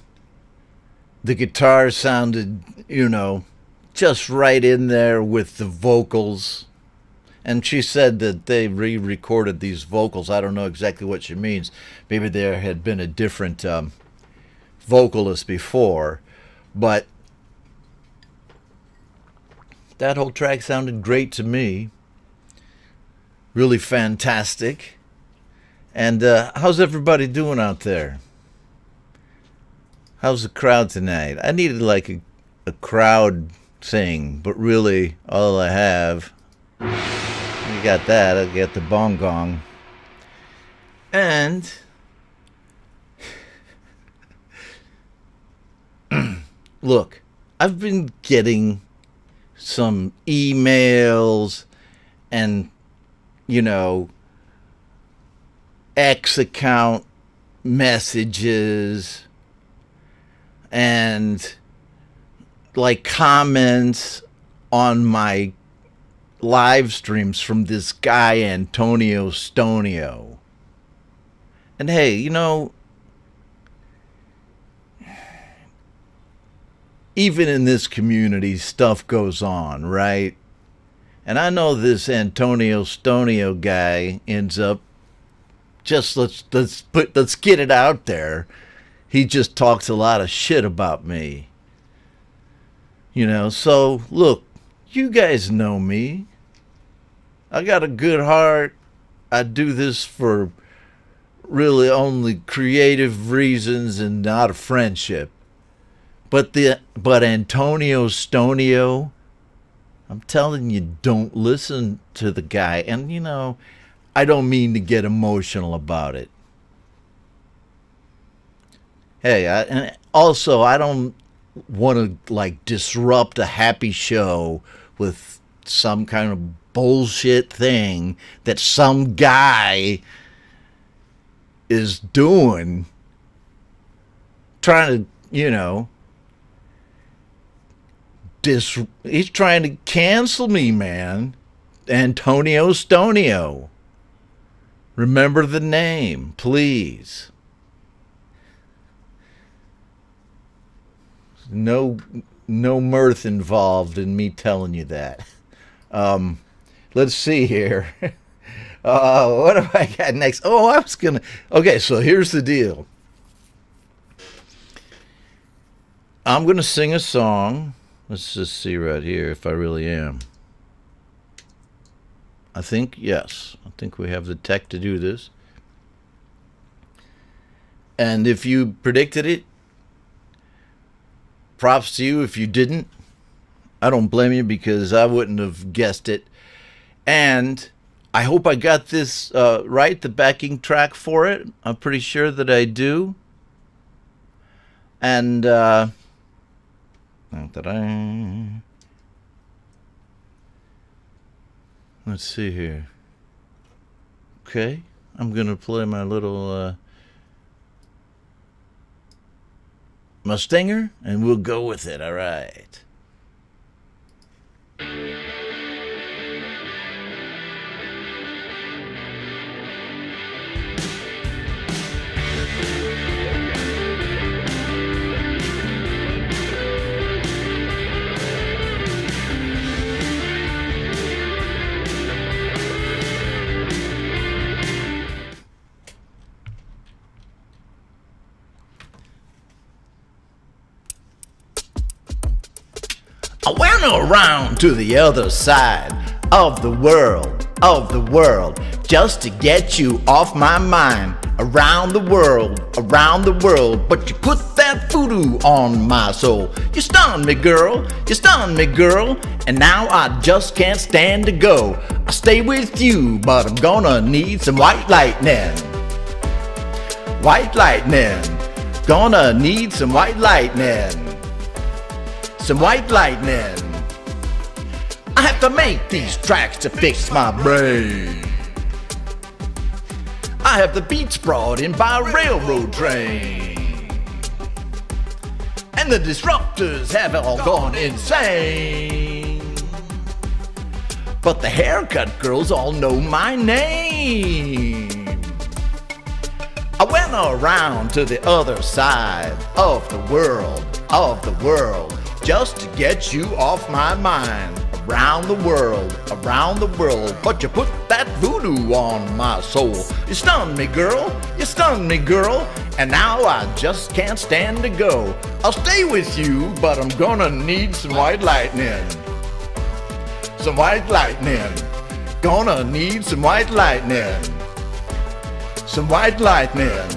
The guitar sounded, just right in there with the vocals. And she said that they re-recorded these vocals. I don't know exactly what she means. Maybe there had been a different vocalist before, but that whole track sounded great to me. Really fantastic. And how's everybody doing out there? How's the crowd tonight? I needed like a crowd thing, but really all I have, you got that, I'll get the bong gong. And look, I've been getting some emails and, X account messages and like comments on my live streams from this guy Antonio Stonio. And hey, even in this community, stuff goes on, right? And I know this Antonio Stonio guy ends up just let's get it out there. He just talks a lot of shit about me. So look, you guys know me. I got a good heart. I do this for really only creative reasons and not a friendship. But Antonio Stonio, I'm telling you, don't listen to the guy. And, I don't mean to get emotional about it. Hey, and also, I don't want to, disrupt a happy show with some kind of bullshit thing that some guy is doing, trying to, he's trying to cancel me, man. Antonio Stonio. Remember the name, please. No mirth involved in me telling you that. Let's see here. What have I got next? Okay, so here's the deal. I'm going to sing a song. Let's just see right here if I really am. I think, yes. I think we have the tech to do this. And if you predicted it, props to you. If you didn't, I don't blame you because I wouldn't have guessed it. And I hope I got this right, the backing track for it. I'm pretty sure that I do. And let's see here. Okay, I'm gonna play my little Mustanger, and we'll go with it. All right. I went around to the other side of the world, just to get you off my mind. Around the world, but you put that voodoo on my soul. You stunned me, girl, and now I just can't stand to go. I stay with you, but I'm gonna need some white lightning. White lightning, gonna need some white lightning. Some white lightning. I have to make these tracks to fix my brain. I have the beats brought in by railroad train, and the disruptors have all gone insane. But the haircut girls all know my name. I went around to the other side of the world, just to get you off my mind. Around the world, but you put that voodoo on my soul. You stunned me, girl, and now I just can't stand to go. I'll stay with you, but I'm gonna need some white lightning. Some white lightning, gonna need some white lightning. Some white lightning,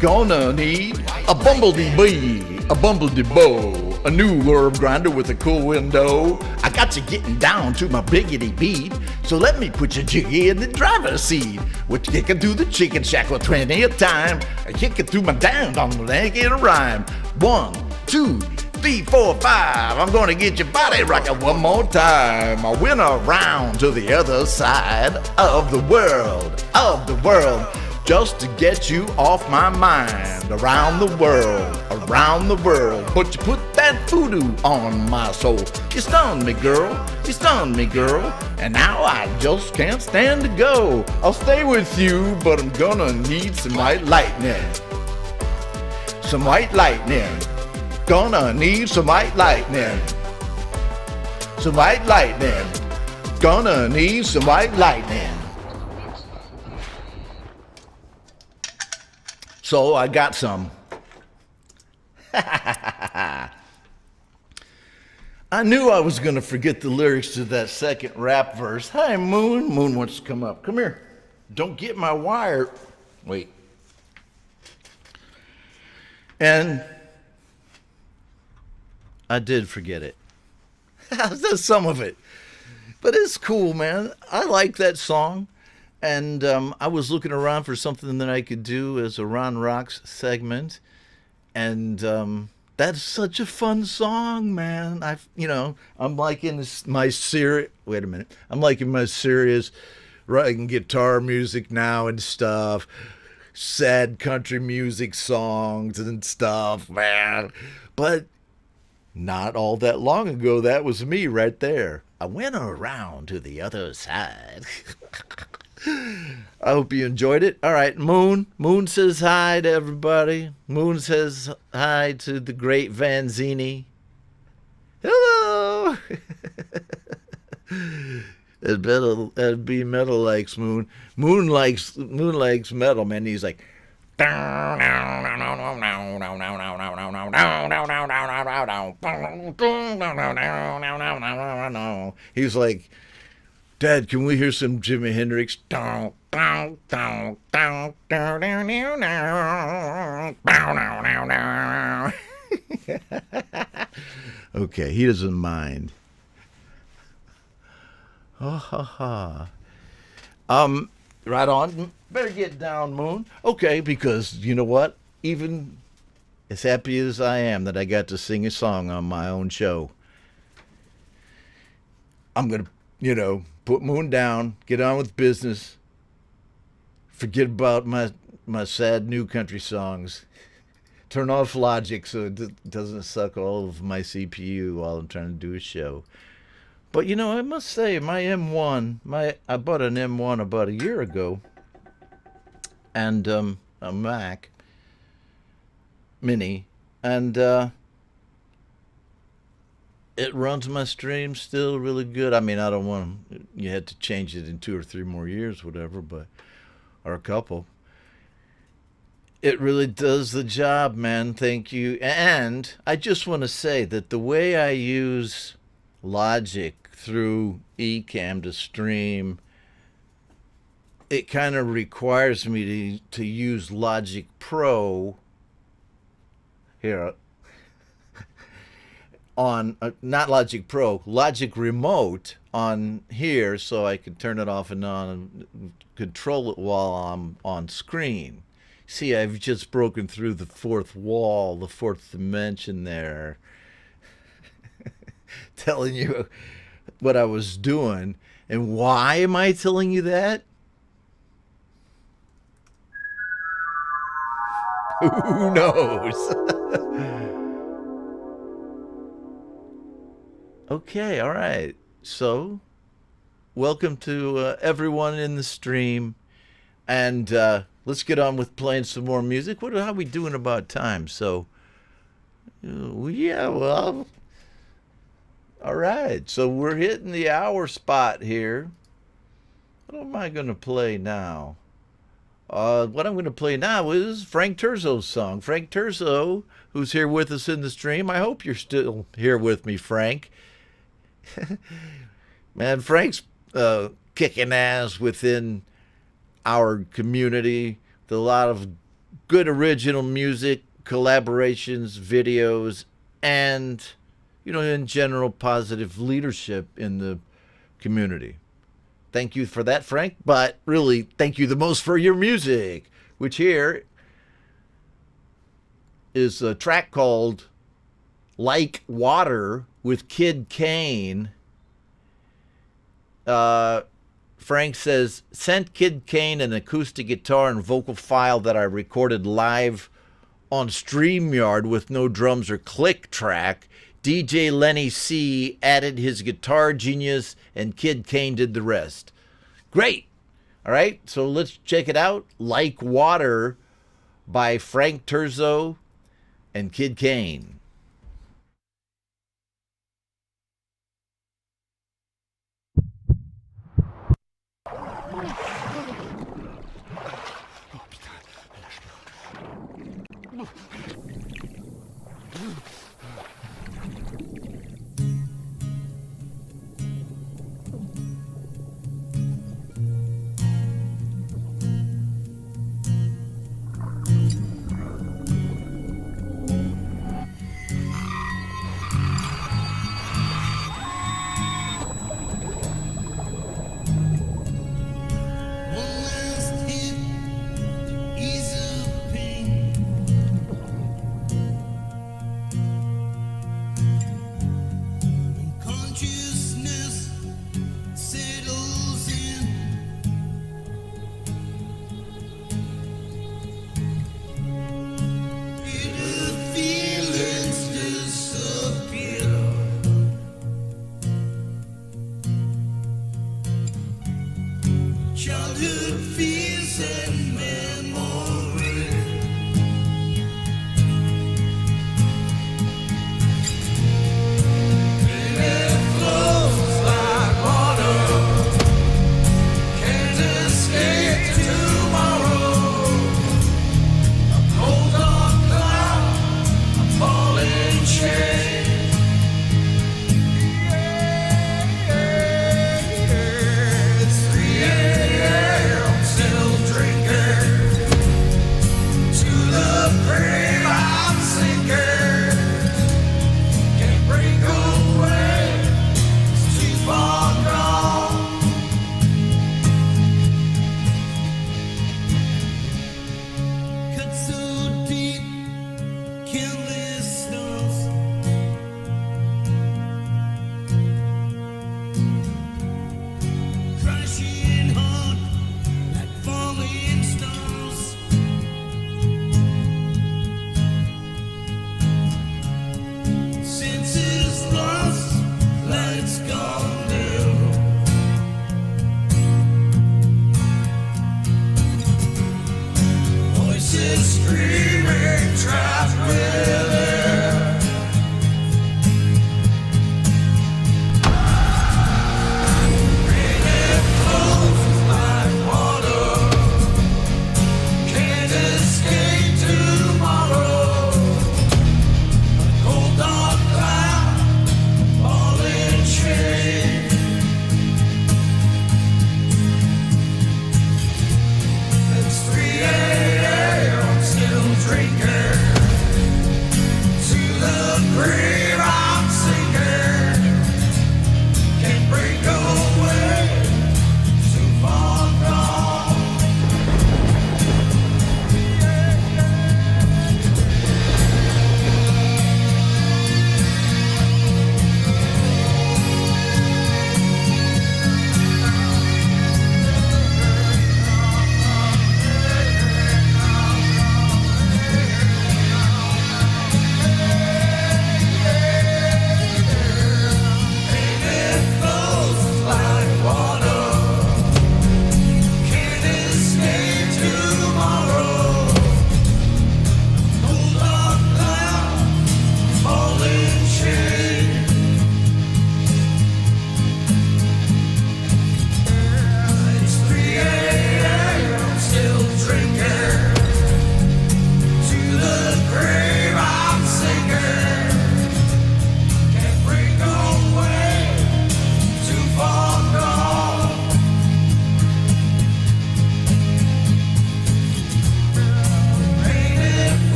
gonna need a bumblebee bee, a bumblebee bow. A new herb grinder with a cool window. I got you getting down to my biggity beat, so let me put your jiggy in the driver's seat. We're kicking through the chicken shack with 20 a time. I kick it through my damn dongle, ain't get a rhyme. 1, 2, 3, 4, 5. I'm gonna get your body rocking one more time. I went around to the other side of the world, just to get you off my mind. Around the world, but you put that voodoo on my soul. You stunned me, girl, and now I just can't stand to go. I'll stay with you, but I'm gonna need some white lightning. Some white lightning, gonna need some white lightning. Some white lightning, gonna need some white lightning. So I got some. I knew I was going to forget the lyrics to that second rap verse. Hi, Moon. Moon wants to come up. Come here. Don't get my wire. Wait. And I did forget it. That's some of it. But it's cool, man. I like that song. And I was looking around for something that I could do as a Ron Rocks segment, and that's such a fun song, man. I'm like in my serious. Wait a minute, I'm like in my serious writing guitar music now and stuff, sad country music songs and stuff, man. But not all that long ago, that was me right there. I went around to the other side. I hope you enjoyed it. All right, Moon. Moon says hi to everybody. Moon says hi to the great Vanzini. Hello. That'd be Metal likes Moon. Moon likes metal, man. He's like, he's like, Dad, can we hear some Jimi Hendrix? Okay, he doesn't mind. Ha ha ha. Right on. Better get down, Moon. Okay, because you know what? Even as happy as I am that I got to sing a song on my own show, I'm going to, put Moon down, get on with business, forget about my sad new country songs, turn off Logic so it doesn't suck all of my CPU while I'm trying to do a show. But, I must say, my M1, I bought an M1 about a year ago, and a Mac Mini, and it runs my stream still really good. I mean, I don't want you had to change it in 2 or 3 more years, whatever, or a couple. It really does the job, man. Thank you. And I just want to say that the way I use Logic through Ecamm to stream, it kind of requires me to use Logic Pro here on not Logic Pro, Logic Remote on here, so I can turn it off and on and control it while I'm on screen. See, I've just broken through the fourth wall, the fourth dimension there, telling you what I was doing. And why am I telling you that? Who knows? Okay, all right. So, welcome to everyone in the stream. And let's get on with playing some more music. How are we doing about time? So, yeah, well, all right. So we're hitting the hour spot here. What am I going to play now? What I'm going to play now is Frank Turzo's song. Frank Turzo, who's here with us in the stream. I hope you're still here with me, Frank. Man, Frank's kicking ass within our community with a lot of good original music, collaborations, videos, and, in general, positive leadership in the community. Thank you for that, Frank, but really, thank you the most for your music, which here is a track called Like Water with Kid Kane. Frank says, sent Kid Kane an acoustic guitar and vocal file that I recorded live on StreamYard with no drums or click track. DJ Lenny C added his guitar genius and Kid Kane did the rest. Great. All right, so let's check it out. Like Water by Frank Turzo and Kid Kane.
It's 3 a.m.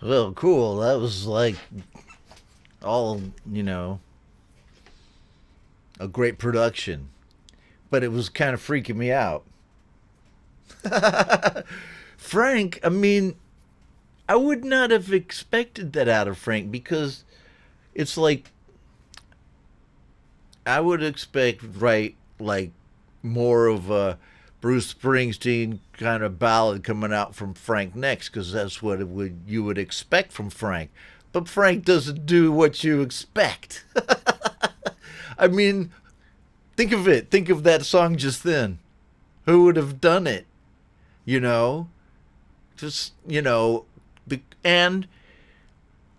Well, cool. That was like all, a great production. But it was kind of freaking me out. Frank, I mean, I would not have expected that out of Frank because it's like I would expect, right, like more of a Bruce Springsteen kind of ballad coming out from Frank next because that's what you would expect from Frank. But Frank doesn't do what you expect. I mean, think of it. Think of that song just then. Who would have done it? Just, and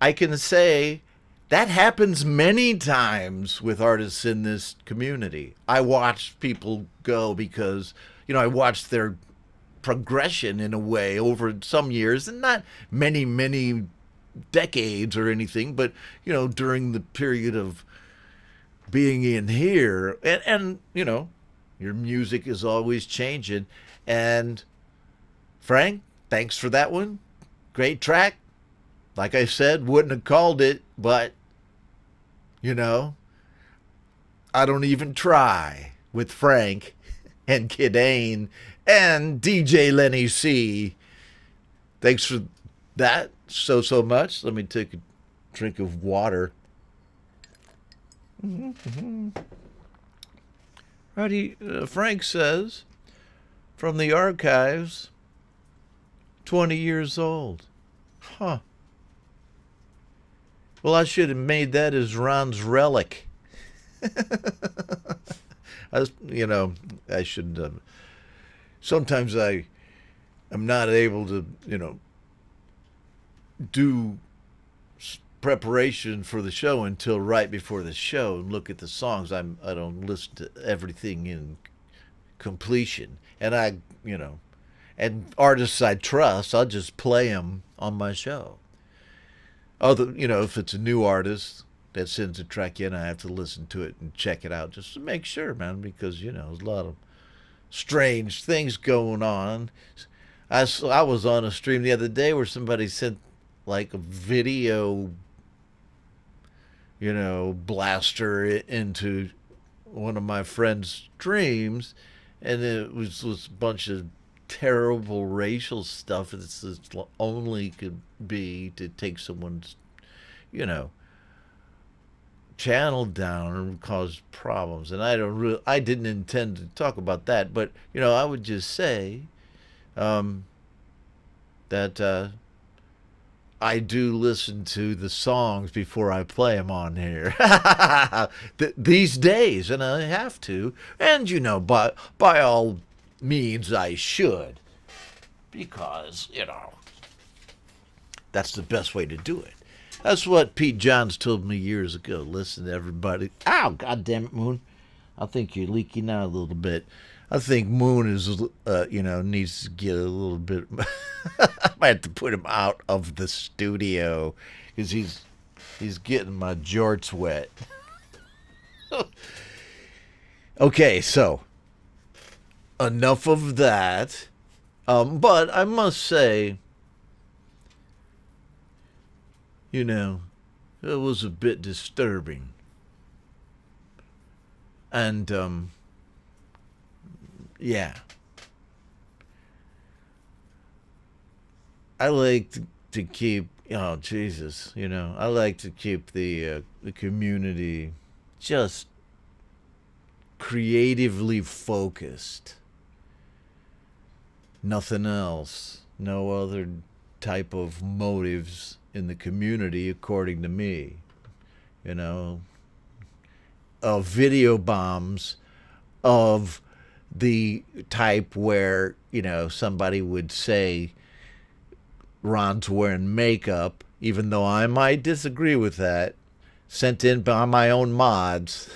I can say that happens many times with artists in this community. I watch people go because, I watched their progression in a way over some years, and not many, many decades or anything, but, during the period of being in here. And your music is always changing. And Frank, thanks for that one. Great track. Like I said, wouldn't have called it, but, I don't even try with Frank and Kid Ain and DJ Lenny C. Thanks for that so much. Let me take a drink of water. Righty, Frank says, from the archives, 20 years old. Huh. Well, I should have made that as Ron's relic. I should. Sometimes I am not able to, do preparation for the show until right before the show and look at the songs. I don't listen to everything in completion, and and artists I trust, I'll just play them on my show. If it's a new artist that sends a track in, I have to listen to it and check it out just to make sure, man, because, there's a lot of strange things going on. I was on a stream the other day where somebody sent like a video, blaster into one of my friend's streams, and it was this bunch of terrible racial stuff. It's only could be to take someone's, channel down and cause problems. And I didn't intend to talk about that, but I would just say that I do listen to the songs before I play them on here these days, and I have to. And by all means, I should, because that's the best way to do it. That's what Pete Johns told me years ago. Listen to everybody. Ow, God damn it, Moon. I think you're leaking out a little bit. I think Moon is, needs to get a little bit. I might have to put him out of the studio because he's getting my jorts wet. Okay, so enough of that. But I must say, it was a bit disturbing. And, yeah. I like to keep, Jesus, I like to keep the community just creatively focused. Nothing else. No other type of motives in the community, according to me. Video bombs of the type where, somebody would say Ron's wearing makeup, even though I might disagree with that, sent in by my own mods.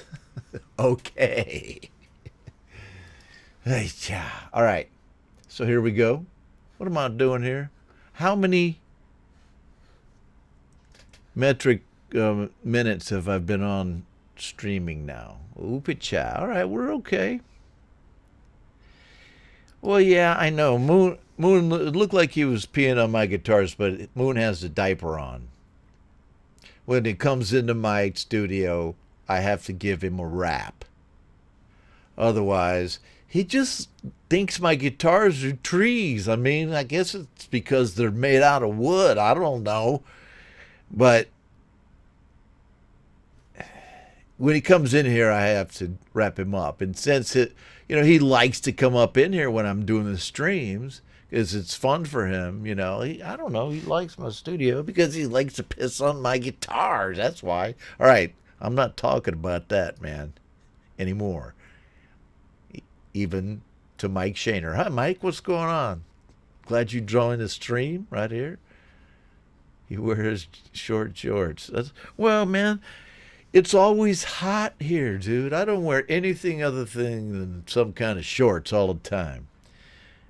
Okay. All right. So here we go. What am I doing here? How many metric minutes have I been on streaming now? Oopa-cha. All right, we're okay. Well, yeah, I know. Moon, it looked like he was peeing on my guitars, but Moon has a diaper on. When he comes into my studio, I have to give him a rap. Otherwise, he just thinks my guitars are trees. I mean, I guess it's because they're made out of wood. I don't know. But when he comes in here, I have to wrap him up. And since he likes to come up in here when I'm doing the streams, because it's fun for him, I don't know, he likes my studio because he likes to piss on my guitars. That's why. All right, I'm not talking about that, man, anymore. Even to Mike Shaner. Hi, Mike, what's going on? Glad you joined the stream right here. He wears short shorts. Well, man, it's always hot here, dude. I don't wear anything other than some kind of shorts all the time.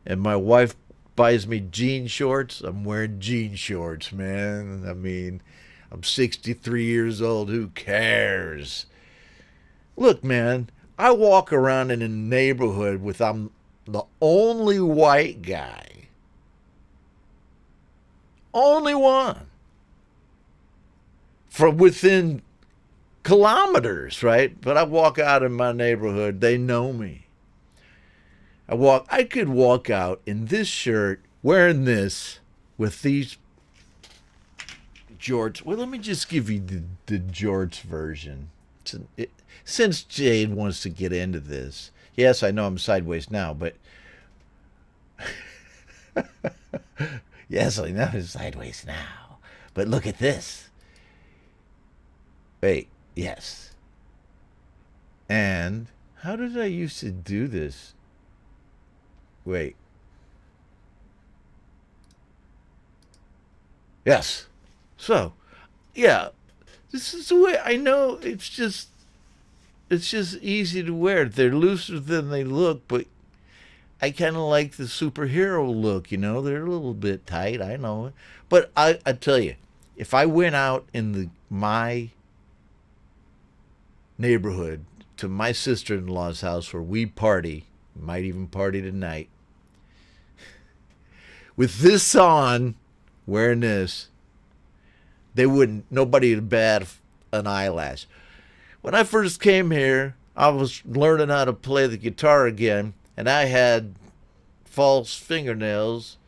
And my wife buys me jean shorts. I'm wearing jean shorts, man. I mean, I'm 63 years old. Who cares? Look, man, I walk around in a neighborhood I'm the only white guy. Only one. From within kilometers, right? But I walk out in my neighborhood, they know me. I could walk out in this shirt, wearing this, with these jorts. Well, let me just give you the jorts version. Since Jade wants to get into this. Yes, I know I'm sideways now, but... Yes, I know I'm sideways now. But look at this. Wait, yes. And how did I used to do this? Wait. Yes. So, yeah. This is the way I know. It's just easy to wear. They're looser than they look, but I kind of like the superhero look, They're a little bit tight, I know. But I tell you, if I went out in my neighborhood to my sister-in-law's house where we party, might even party tonight, with this on, wearing this, nobody would bat an eyelash. When I first came here, I was learning how to play the guitar again, and I had false fingernails,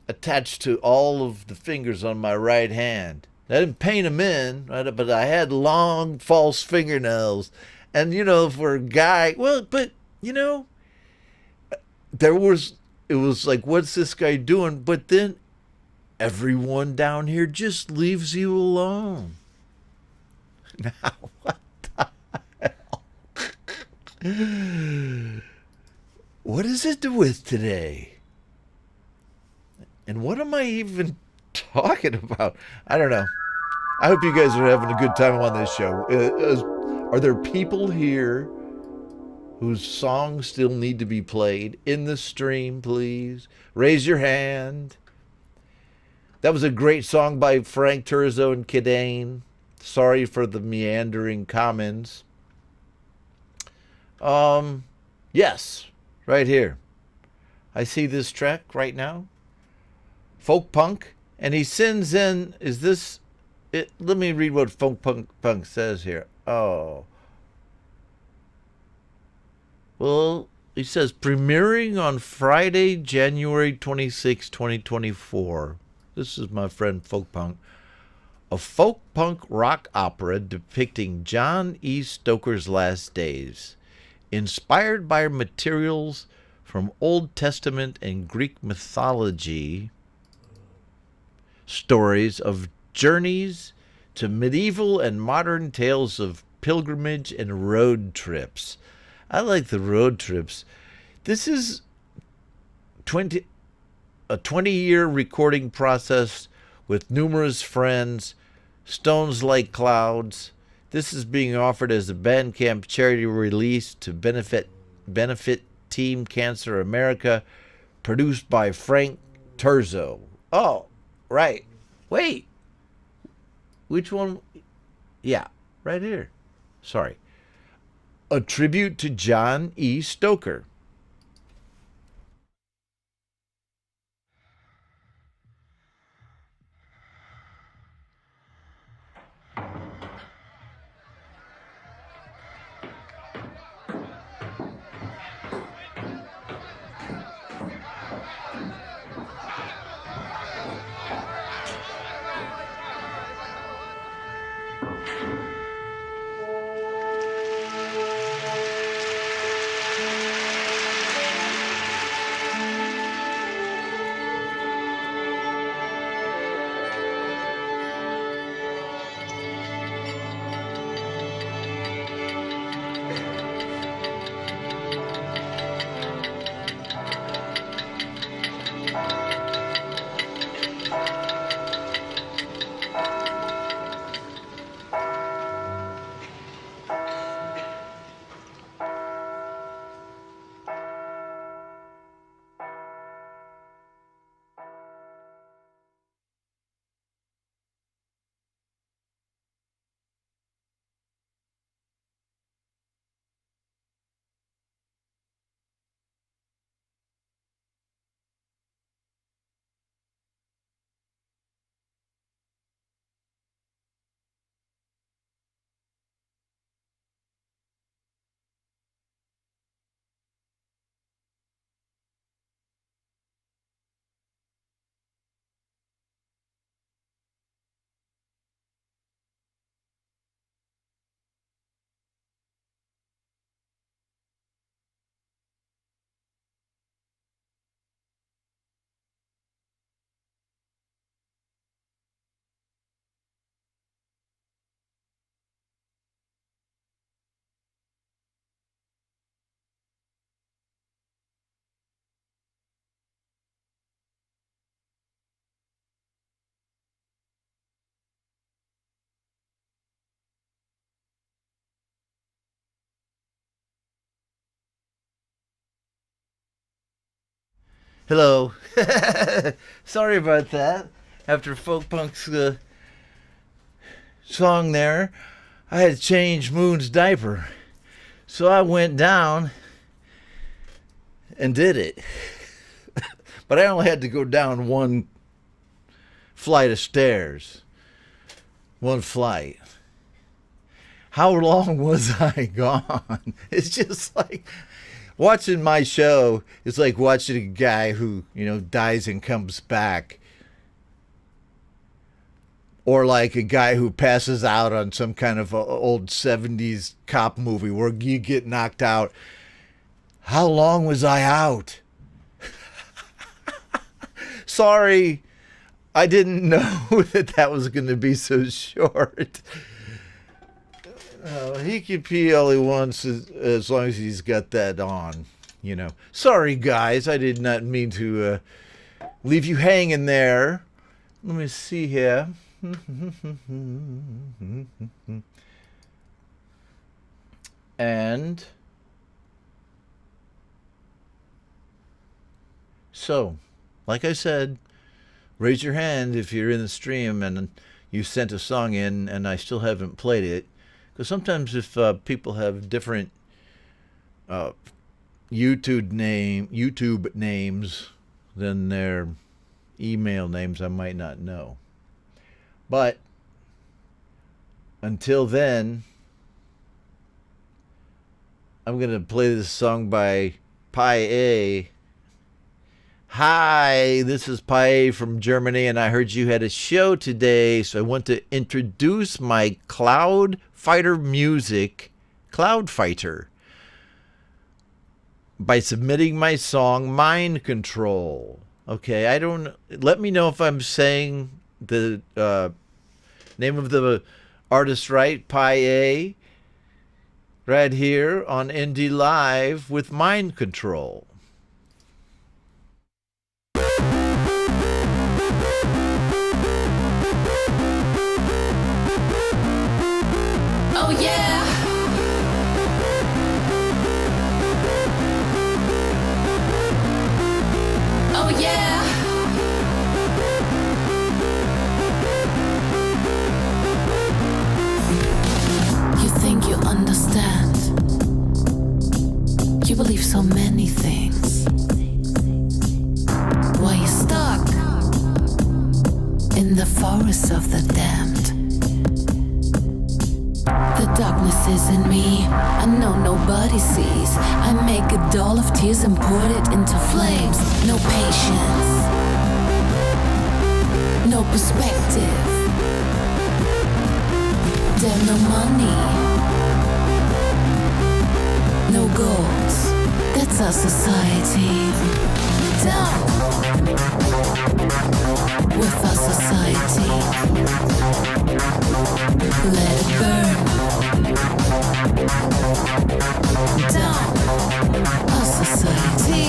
attached to all of the fingers on my right hand. I didn't paint them in, right? But I had long false fingernails. And, for a guy, it was like, what's this guy doing? But then everyone down here just leaves you alone. Now, what the hell? What is it with today? And what am I even talking about? I don't know. I hope you guys are having a good time on this show. Are there people here whose songs still need to be played in the stream, please? Raise your hand. That was a great song by Frank Turzo and Kidane. Sorry for the meandering comments. Yes, right here. I see this track right now. Folk punk. And he sends in, let me read what folk punk says here. Oh. Well, he says, premiering on Friday, January 26, 2024. This is my friend Folk Punk. A folk punk rock opera depicting John E. Stoker's last days, inspired by materials from Old Testament and Greek mythology, stories of journeys to medieval and modern tales of pilgrimage and road trips. I like the road trips. This is a 20-year recording process with numerous friends, Stones Like Clouds. This is being offered as a Bandcamp charity release to benefit Team Cancer America, produced by Frank Turzo. Oh, right. Wait. Which one? Yeah, right here. Sorry. A tribute to John E. Stoker. Hello. Sorry about that. After Folk Punk's song there, I had to change Moon's diaper. So I went down and did it. But I only had to go down one flight of stairs. One flight. How long was I gone? It's just like watching my show is like watching a guy who, dies and comes back. Or like a guy who passes out on some kind of old 70s cop movie where you get knocked out. How long was I out? Sorry, I didn't know that was going to be so short. He can pee all he wants as long as he's got that on, Sorry, guys, I did not mean to leave you hanging there. Let me see here. And so, like I said, raise your hand if you're in the stream and you sent a song in and I still haven't played it. Because sometimes if people have different YouTube names than their email names, I might not know. But until then, I'm going to play this song by Pi A. Hi, this is Pi A from Germany, and I heard you had a show today, so I want to introduce my Cloud Fighter music, Cloud Fighter, by submitting my song Mind Control. Okay, let me know if I'm saying the name of the artist right, Pi A, right here on Indie Live with Mind Control.
Oh yeah. Oh yeah. You think you understand. You believe so many things. Why you stuck in the forest of the damned? The darkness is in me, I know nobody sees. I make a doll of tears and put it into flames. No patience, no perspective. Damn, no money, no goals. That's our society. Down with our society. Let it burn. Down our society.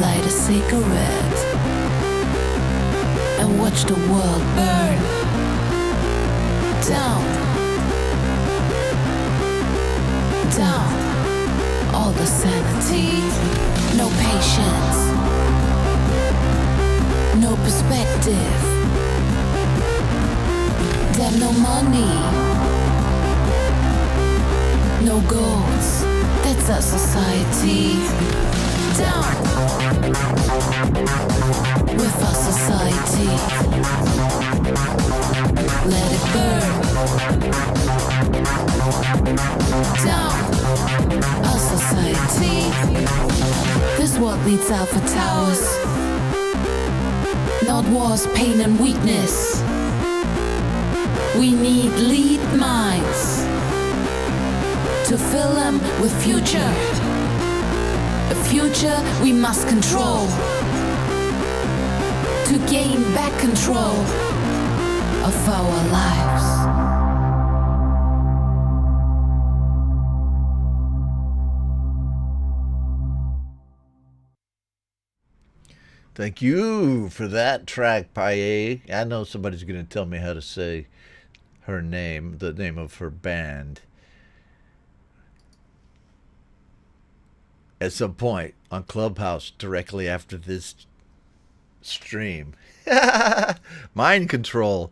Light a cigarette and watch the world burn. Down. Down all the sanity. No patience, no perspective. Damn, no money, no goals. That's our society. Down with our society. Let it burn. Down our society. This world needs alpha towers, not wars, pain and weakness. We need lead minds to fill them with future. A future we must control to gain back control of our lives.
Thank you for that track, Pi A. I know somebody's going to tell me how to say her name, the name of her band. at some point on Clubhouse directly after this stream. Mind control.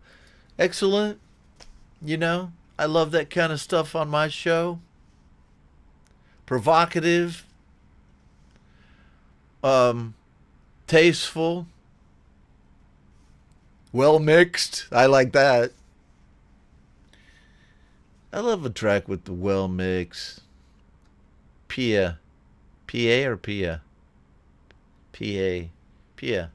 Excellent. You know, I love that kind of stuff on my show. Provocative. Tasteful. Well mixed. I like that. I love a track with the well mix. Pia. P-A or Pia? P-A. Pia.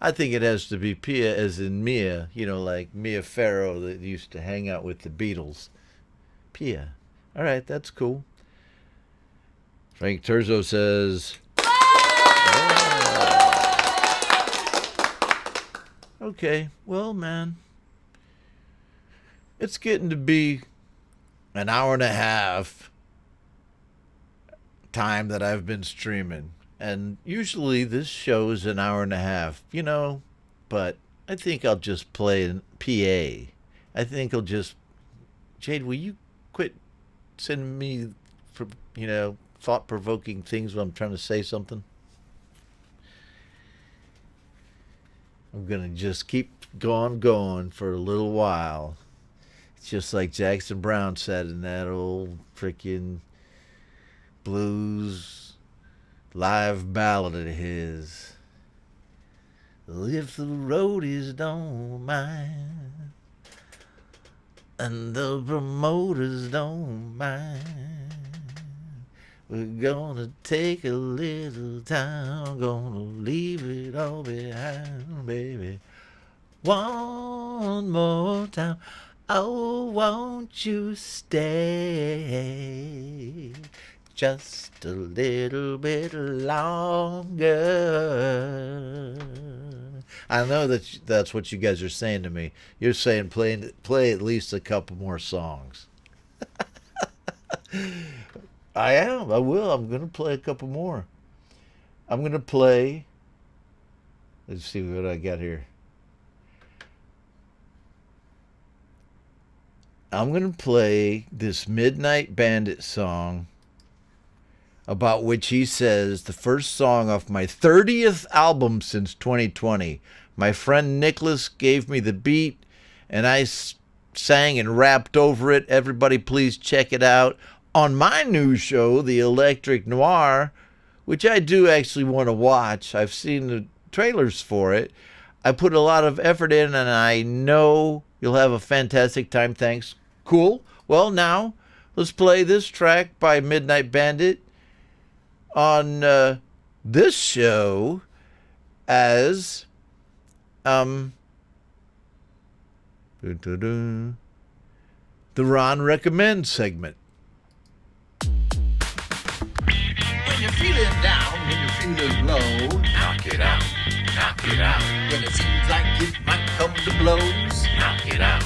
I think it has to be Pia as in Mia. You know, like Mia Farrow that used to hang out with the Beatles. Pia. All right, that's cool. Frank Terzo says... Okay, well, man, it's getting to be an hour and a half time that I've been streaming. And usually this show is an hour and a half, you know, but I think I'll just play in PA. I think I'll just... Jade, will you quit sending me, you know, thought-provoking things when I'm trying to say something? I'm going to just keep going for a little while. It's just like Jackson Browne said in that old freaking blues live ballad of his. If the roadies don't mind and the promoters don't mind, we're gonna take a little time, gonna leave it all behind, baby. One more time, oh, won't you stay just a little bit longer? I know that's what you guys are saying to me. You're saying play at least a couple more songs. I am. I will. I'm going to play a couple more. I'm going to play... Let's see what I got here. I'm going to play this Midnight Bandit song about which he says, the first song off my 30th album since 2020. My friend Nicholas gave me the beat, and I sang and rapped over it. Everybody please check it out on my new show, The Electric Noir, which I do actually want to watch. I've seen the trailers for it. I put a lot of effort in, and I know you'll have a fantastic time. Thanks. Cool. Well, now let's play this track by Midnight Bandit on this show as the Ron Recommends segment.
When you're feeling down, when you're feeling low, knock it out, knock it out. When it seems like it might come to blows, knock it out,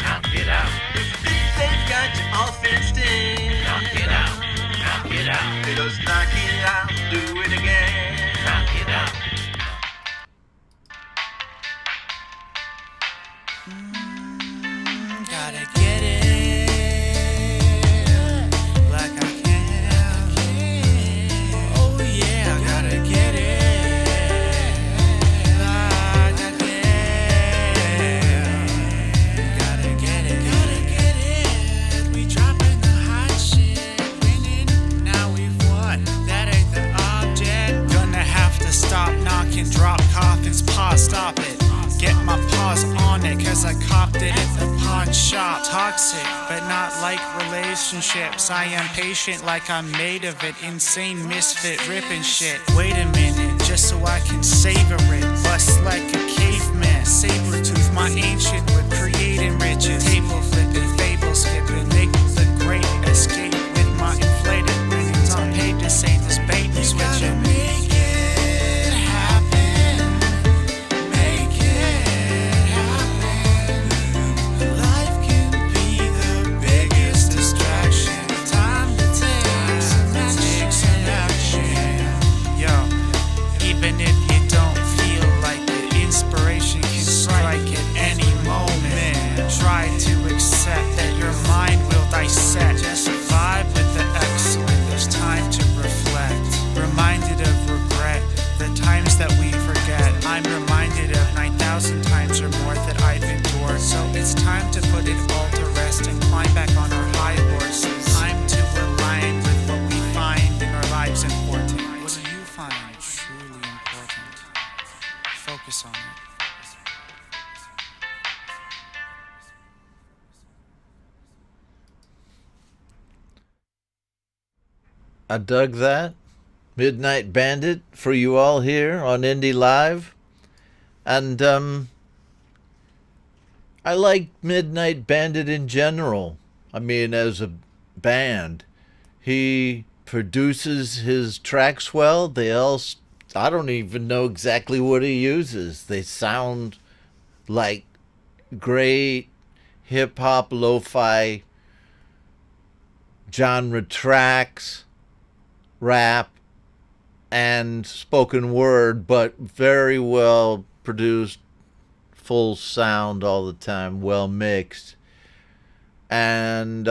knock it out. If you think they've got you all fenced in, knock it out, knock it out. Just knock it out, do it again, knock it out.
Gotta get it like I can. Oh yeah, I gotta get it like I can. Gotta get it. We dropping the hot shit, winning. Now we've won. That ain't the object. Gonna have to stop knocking, drop coffins, pause, stop it. Get my paws on it, cause I copped it at the pawn shop. Toxic, but not like relationships. I am patient like I'm made of it. Insane misfit, ripping shit. Wait a minute, just so I can savor it. Bust like a caveman, saber tooth. My ancient with creating riches. Table flipping, fable skipping. Make the great escape with my inflated winnings. I'm paid to say this bait and switching. Even if you that we forget. I'm reminded of 9,000 times or more that I've endured. So it's time to put it all to rest and climb back on our high horses. Time to align with what we find in our lives important. What do you find truly important? Focus on it.
I dug that. Midnight Bandit for you all here on Indie Live. And I like Midnight Bandit in general. I mean, as a band, he produces his tracks well. They all, I don't even know exactly what he uses. They sound like great hip-hop, lo-fi genre tracks, rap, and spoken word, but very well produced, full sound all the time, well mixed. And,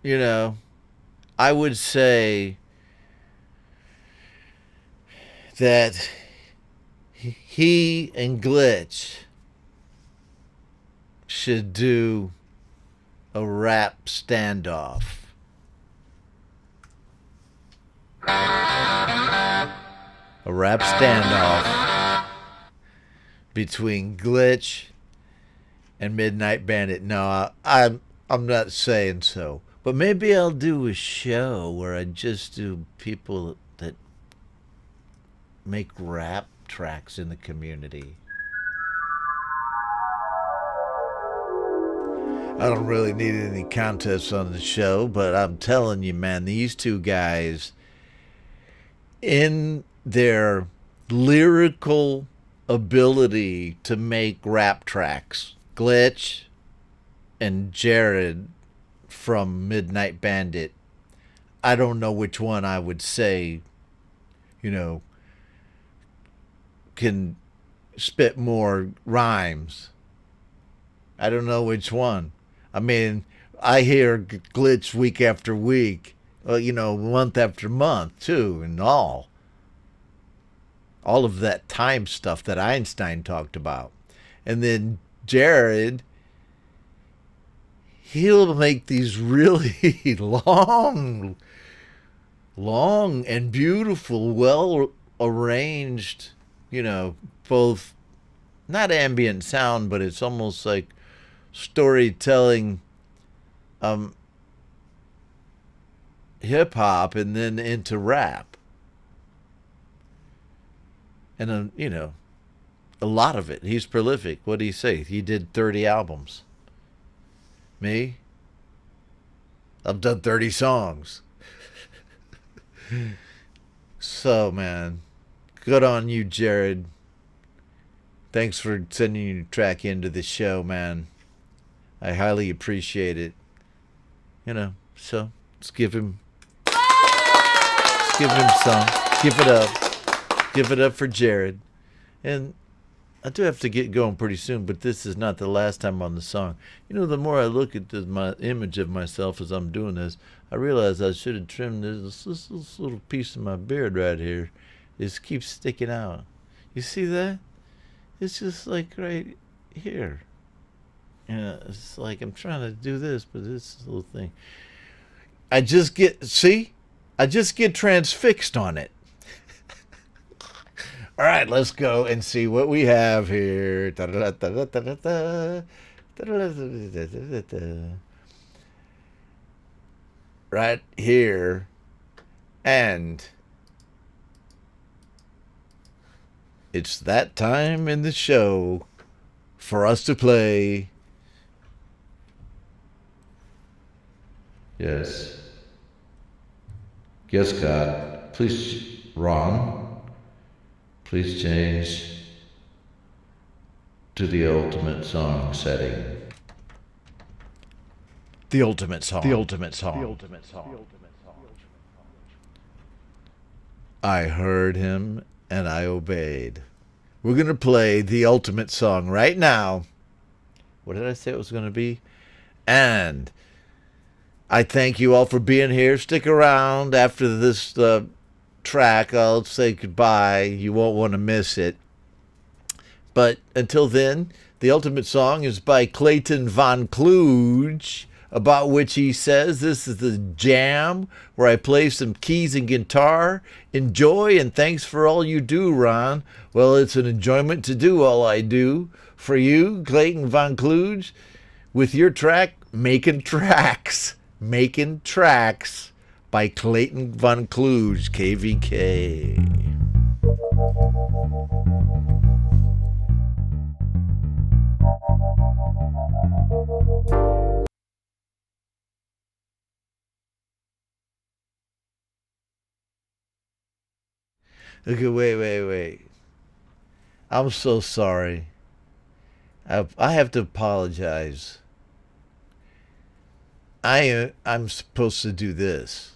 you know, I would say that he and Glitch should do a rap standoff. A rap standoff between Glitch and Midnight Bandit. No, I'm not saying so. But maybe I'll do a show where I just do people that make rap tracks in the community. I don't really need any contests on the show, but I'm telling you, man, these two guys, in their lyrical ability to make rap tracks, Glitch and Jared from Midnight Bandit, I don't know which one I would say, you know, can spit more rhymes. I don't know which one. I mean, I hear Glitch week after week, you know, month after month, too, and all of that time stuff that Einstein talked about. And then Jared, he'll make these really long and beautiful, well-arranged, you know, both, not ambient sound, but it's almost like storytelling, hip-hop and then into rap. And, you know, a lot of it. He's prolific. What do you say? He did 30 albums. Me? I've done 30 songs. So, man, good on you, Jared. Thanks for sending your track into the show, man. I highly appreciate it. You know, so let's give him some. Give it up. Give it up for Jared. And I do have to get going pretty soon, but this is not the last time on the song. You know, the more I look at my image of myself as I'm doing this, I realize I should have trimmed this little piece of my beard right here. It keeps sticking out. You see that? It's just like right here. Yeah, it's like I'm trying to do this, but this little thing. I just get transfixed on it. All right, let's go and see what we have here. Right here. And it's that time in the show for us to play. Yes. Yes, God. Please, Ron. Please change to the ultimate song setting. The ultimate song. The ultimate song. The ultimate song. I heard him and I obeyed. We're going to play the ultimate song right now. What did I say it was going to be? And I thank you all for being here. Stick around after this track, I'll say goodbye. You won't want to miss it. But until then, the ultimate song is by Clayton Von Kluge, about which he says, this is the jam where I play some keys and guitar. Enjoy, and thanks for all you do, Ron. Well, it's an enjoyment to do all I do. For you, Clayton Von Kluge, with your track, Making Tracks. Making Tracks by Clayton Von Kluge, KVK. Okay, wait. I'm so sorry. I have to apologize. I'm supposed to do this.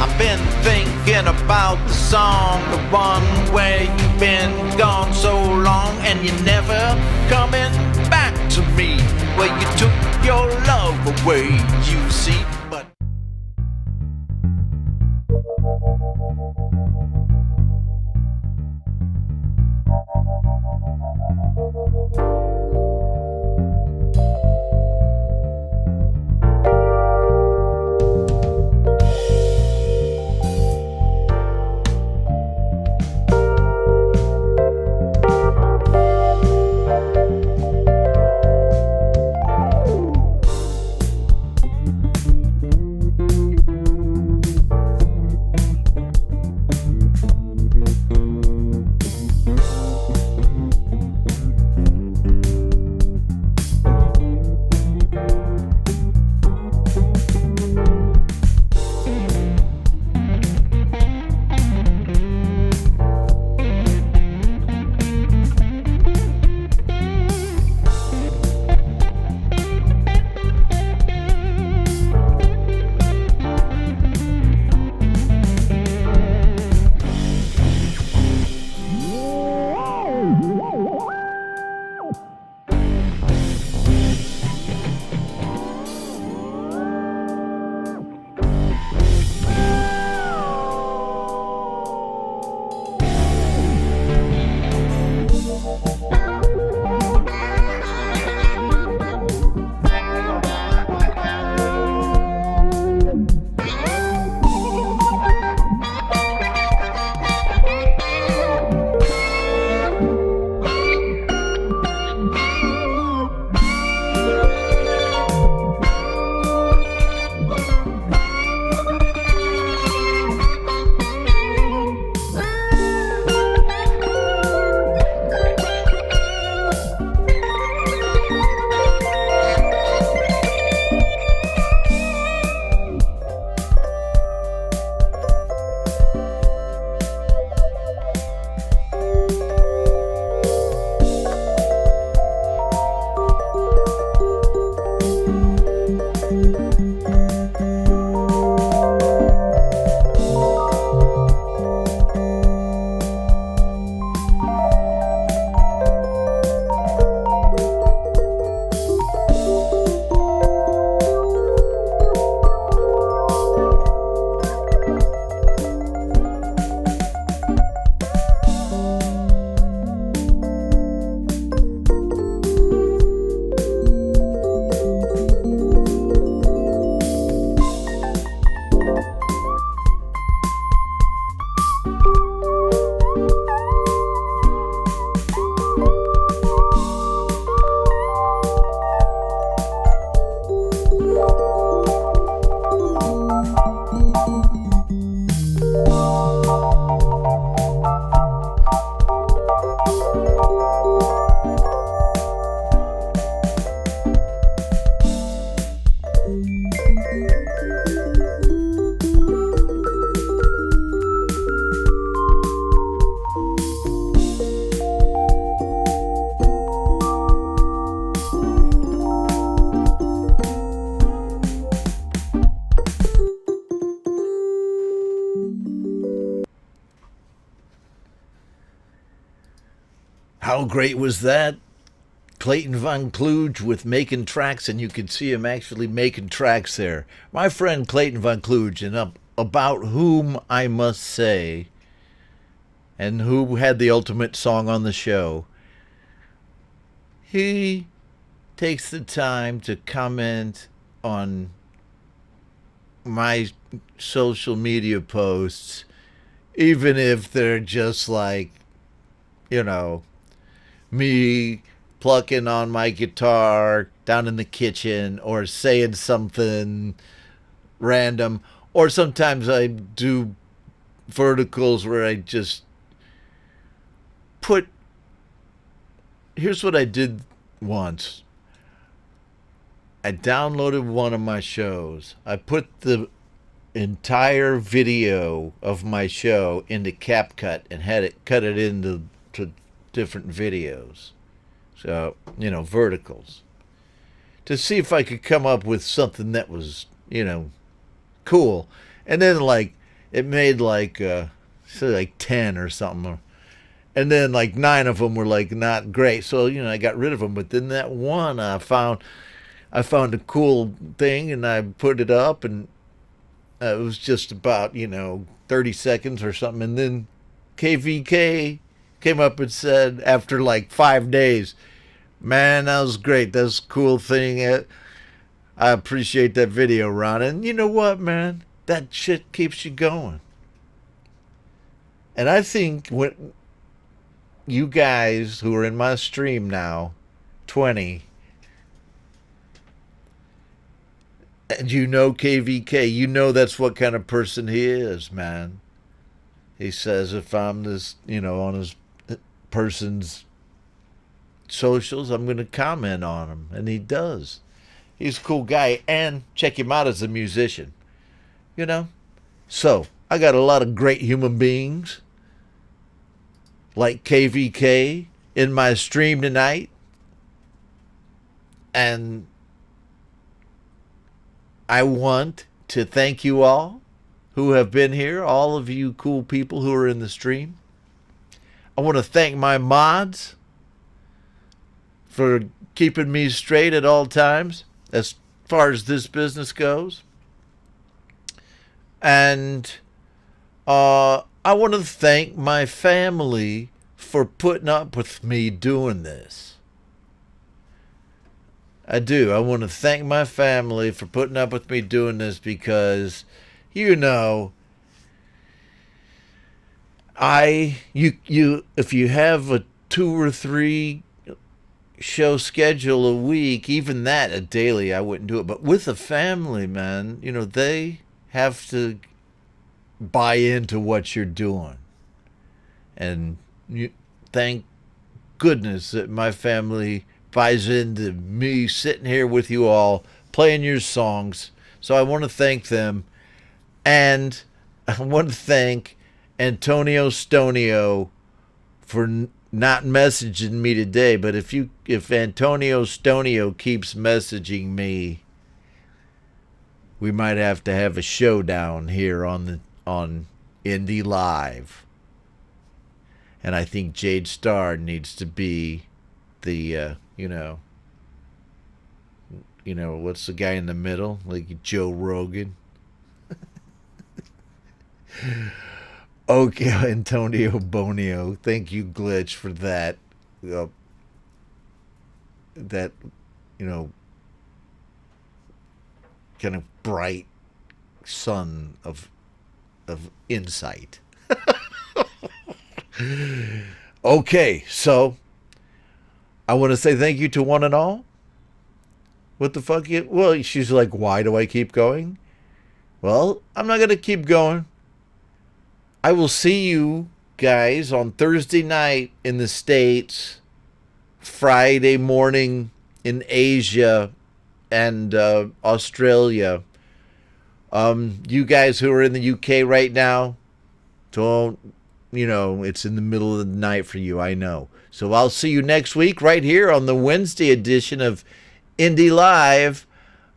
I've been thinking about the song, the one where you've been gone so long and you're never coming back to me, where you took your love away, you see, but
How great was that? Clayton Von Kluge with Making Tracks, and you can see him actually making tracks there. My friend Clayton Von Kluge, and about whom I must say, and who had the ultimate song on the show, he takes the time to comment on my social media posts, even if they're just like, me plucking on my guitar down in the kitchen or saying something random. Or sometimes I do verticals where I just put... Here's what I did once. I downloaded one of my shows. I put the entire video of my show into CapCut and had it cut it into different videos. So, verticals. To see if I could come up with something that was, cool. And then, it made, 10 or something. And then, 9 of them were, not great. So, I got rid of them. But then that one I found a cool thing, and I put it up, and it was just about, 30 seconds or something. And then KVK came up and said, after 5 days, man, that was great. That's a cool thing. I appreciate that video, Ron. And you know what, man? That shit keeps you going. And I think when you guys who are in my stream now, 20, and KVK, that's what kind of person he is, man. He says if I'm this, on his person's socials, I'm going to comment on him. And he does. He's a cool guy. And check him out as a musician. So, I got a lot of great human beings like KVK in my stream tonight. And I want to thank you all who have been here, all of you cool people who are in the stream. I want to thank my mods for keeping me straight at all times as far as this business goes. And I want to thank my family for putting up with me doing this. I do. I want to thank my family for putting up with me doing this because, if you have a 2 or 3 show schedule a week, even that a daily, I wouldn't do it. But with a family, man, they have to buy into what you're doing. And thank goodness that my family buys into me sitting here with you all, playing your songs. So I want to thank them. And I want to thank Antonio Stonio for not messaging me today, but if Antonio Stonio keeps messaging me, we might have to have a showdown here on Indie Live. And I think Jade Starr needs to be the what's the guy in the middle, like Joe Rogan. Okay, Antonio Bonio. Thank you, Glitch, for that. That, kind of bright sun of insight. Okay, so I want to say thank you to one and all. What the fuck? Well, she's like, why do I keep going? Well, I'm not going to keep going. I will see you guys on Thursday night in the States, Friday morning in Asia and Australia. You guys who are in the UK right now, don't, it's in the middle of the night for you, I know. So I'll see you next week right here on the Wednesday edition of Indie Live.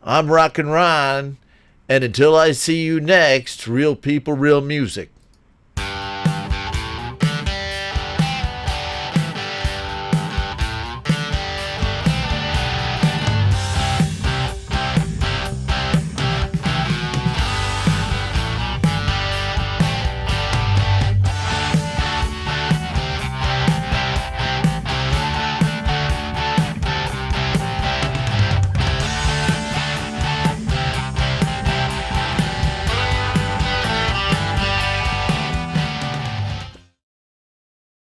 I'm Rockin' Ron, and until I see you next, real people, real music.